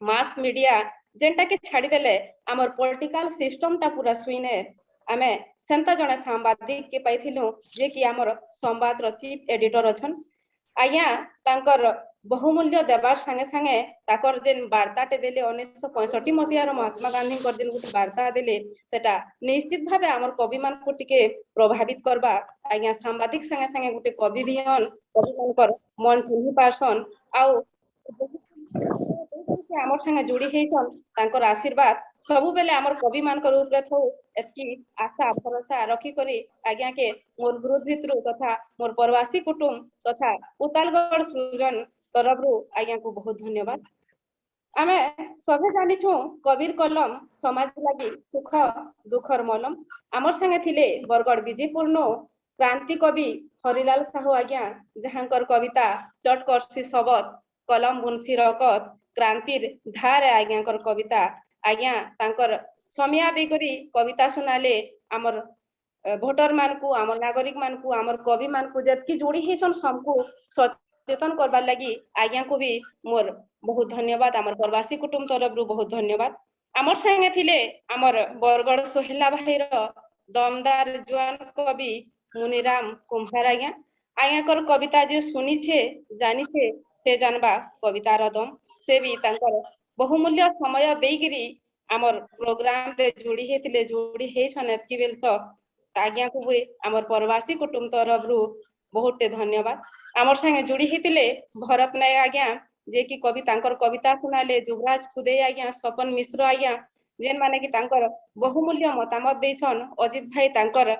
मास मीडिया जेंटा के छाड़ी देले आमर पॉलिटिकल सिस्टम ता पूरा सुइने आमे सेंता जने सांबादिक के पाइथिलु जे कि आमर संवाद रो चीफ एडिटर अछन आया तांकर बहुमूल्य देवार संगे संगे ताकर जेन वार्ताटे देले 1965 मसियार महात्मा गांधी कर जेन गुटे वार्ता देले सेटा निश्चित भाबे आमर कवि मान को टिके प्रभावित करबा आया सांबादिक संगे संगे गुटे कवि बिहन कवि मानकर मन चिन्हि पासन आउ आमर संगे जोड़ी हेसन तांकर आशीर्वाद सबु बेले आमर कवि मानकर ऊपर थौ एतकी आशा भरोसा रखी करी आज्ञा के मोर विरोध भितरु तथा मोर प्रवासी कुटुम तथा उतालगढ़ सृजन तरफरु आज्ञा को बहुत धन्यवाद आमे सभे जानि छु कबीर कलम समाज लागि सुख दुखर मलम आमर संगे थिले बरगड़ विजयपूर्ण क्रांति कवि हरिलाल साहू आज्ञा जहांकर कविता चटकर्सी शब्द कलम बुनसी रकत क्रांतिर धार आज्ञाकर कविता आज्ञा तांकर समिया देकरी कविता सुनाले आमर भोटर मान को आमर नागरिक मान को आमर कवि मान को जतकी जोड़ी हेछन सबको सचेतन करबार लगी आज्ञा को भी मोर बहुत धन्यवाद आमर प्रवासी कुटुंब तरफ बहुत धन्यवाद आमर संगे थिले आमर बरगड़ सोहेला भाई रो दमदार जवान कवि मुनिराम कुम्हार आज्ञा आज्ञाकर कविता जे सुनी छे जानी छे से जानबा कविता रदम से भी तांकर बहुमूल्य समय देगिरी आमर प्रोग्राम रे जोड़ी हेतिले जोड़ी हेछन एतकी बेल तक आज्ञा को भी आमर प्रवासी कुटुंब तरफ बहुत धन्यवाद आमर संगे जोड़ी हेतिले भरत नायक आज्ञा जे कि कवि तांकर कविता सुनाले युवराज खुदे आज्ञा स्वपन मिश्र आज्ञा जेन माने कि तांकर बहुमूल्य मतामत देछन अजित भाई तांकर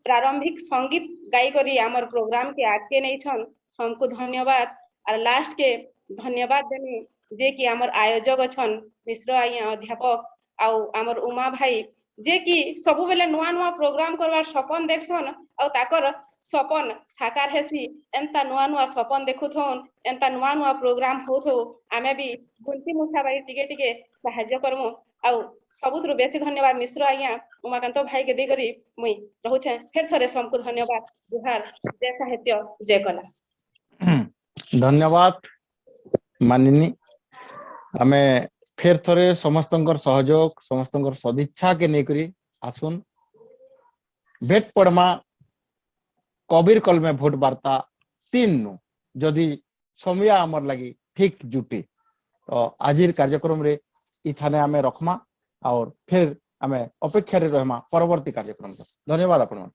प्रारंभिक संगीत गाई करी आमर प्रोग्राम के आगे नहीं छन सबको धन्यवाद और लास्ट के धन्यवाद देने जे कि आमर आयोजक छन मिश्र आज्ञा अध्यापक आउ आमर उमा भाई जे कि सबु बेले नुआ नुआ प्रोग्राम करवार सपन देखसन और ताकर सपन साकार हेसी एंता नुआ नुआ सपन देखुथन एंता नुआ नुआ प्रोग्राम होथो आमे भी गुंती मुसा बाई टिके टिके सहाय्य करमु आउ सबुथरु बेसी धन्यवाद मिश्र आज्ञा उमाकांत भाई के देकरी मुई रहुछे फिर थरे सबको धन्यवाद जुहार जय साहित्य जय कला धन्यवाद मानिनी आमे फिर थरे समस्तंकर सहयोग समस्तंकर सदिच्छा के नेकरी आसुन भेट पड़मा कबीर कल में भोट बार्ता 3 नु जदि समय आमर लगी ठीक जुटे तो आजिर कार्यक्रम रे इथाने आमे रखमा और फिर आमे अपेक्षा रे रहमा परवर्ती कार्यक्रम धन्यवाद आपण।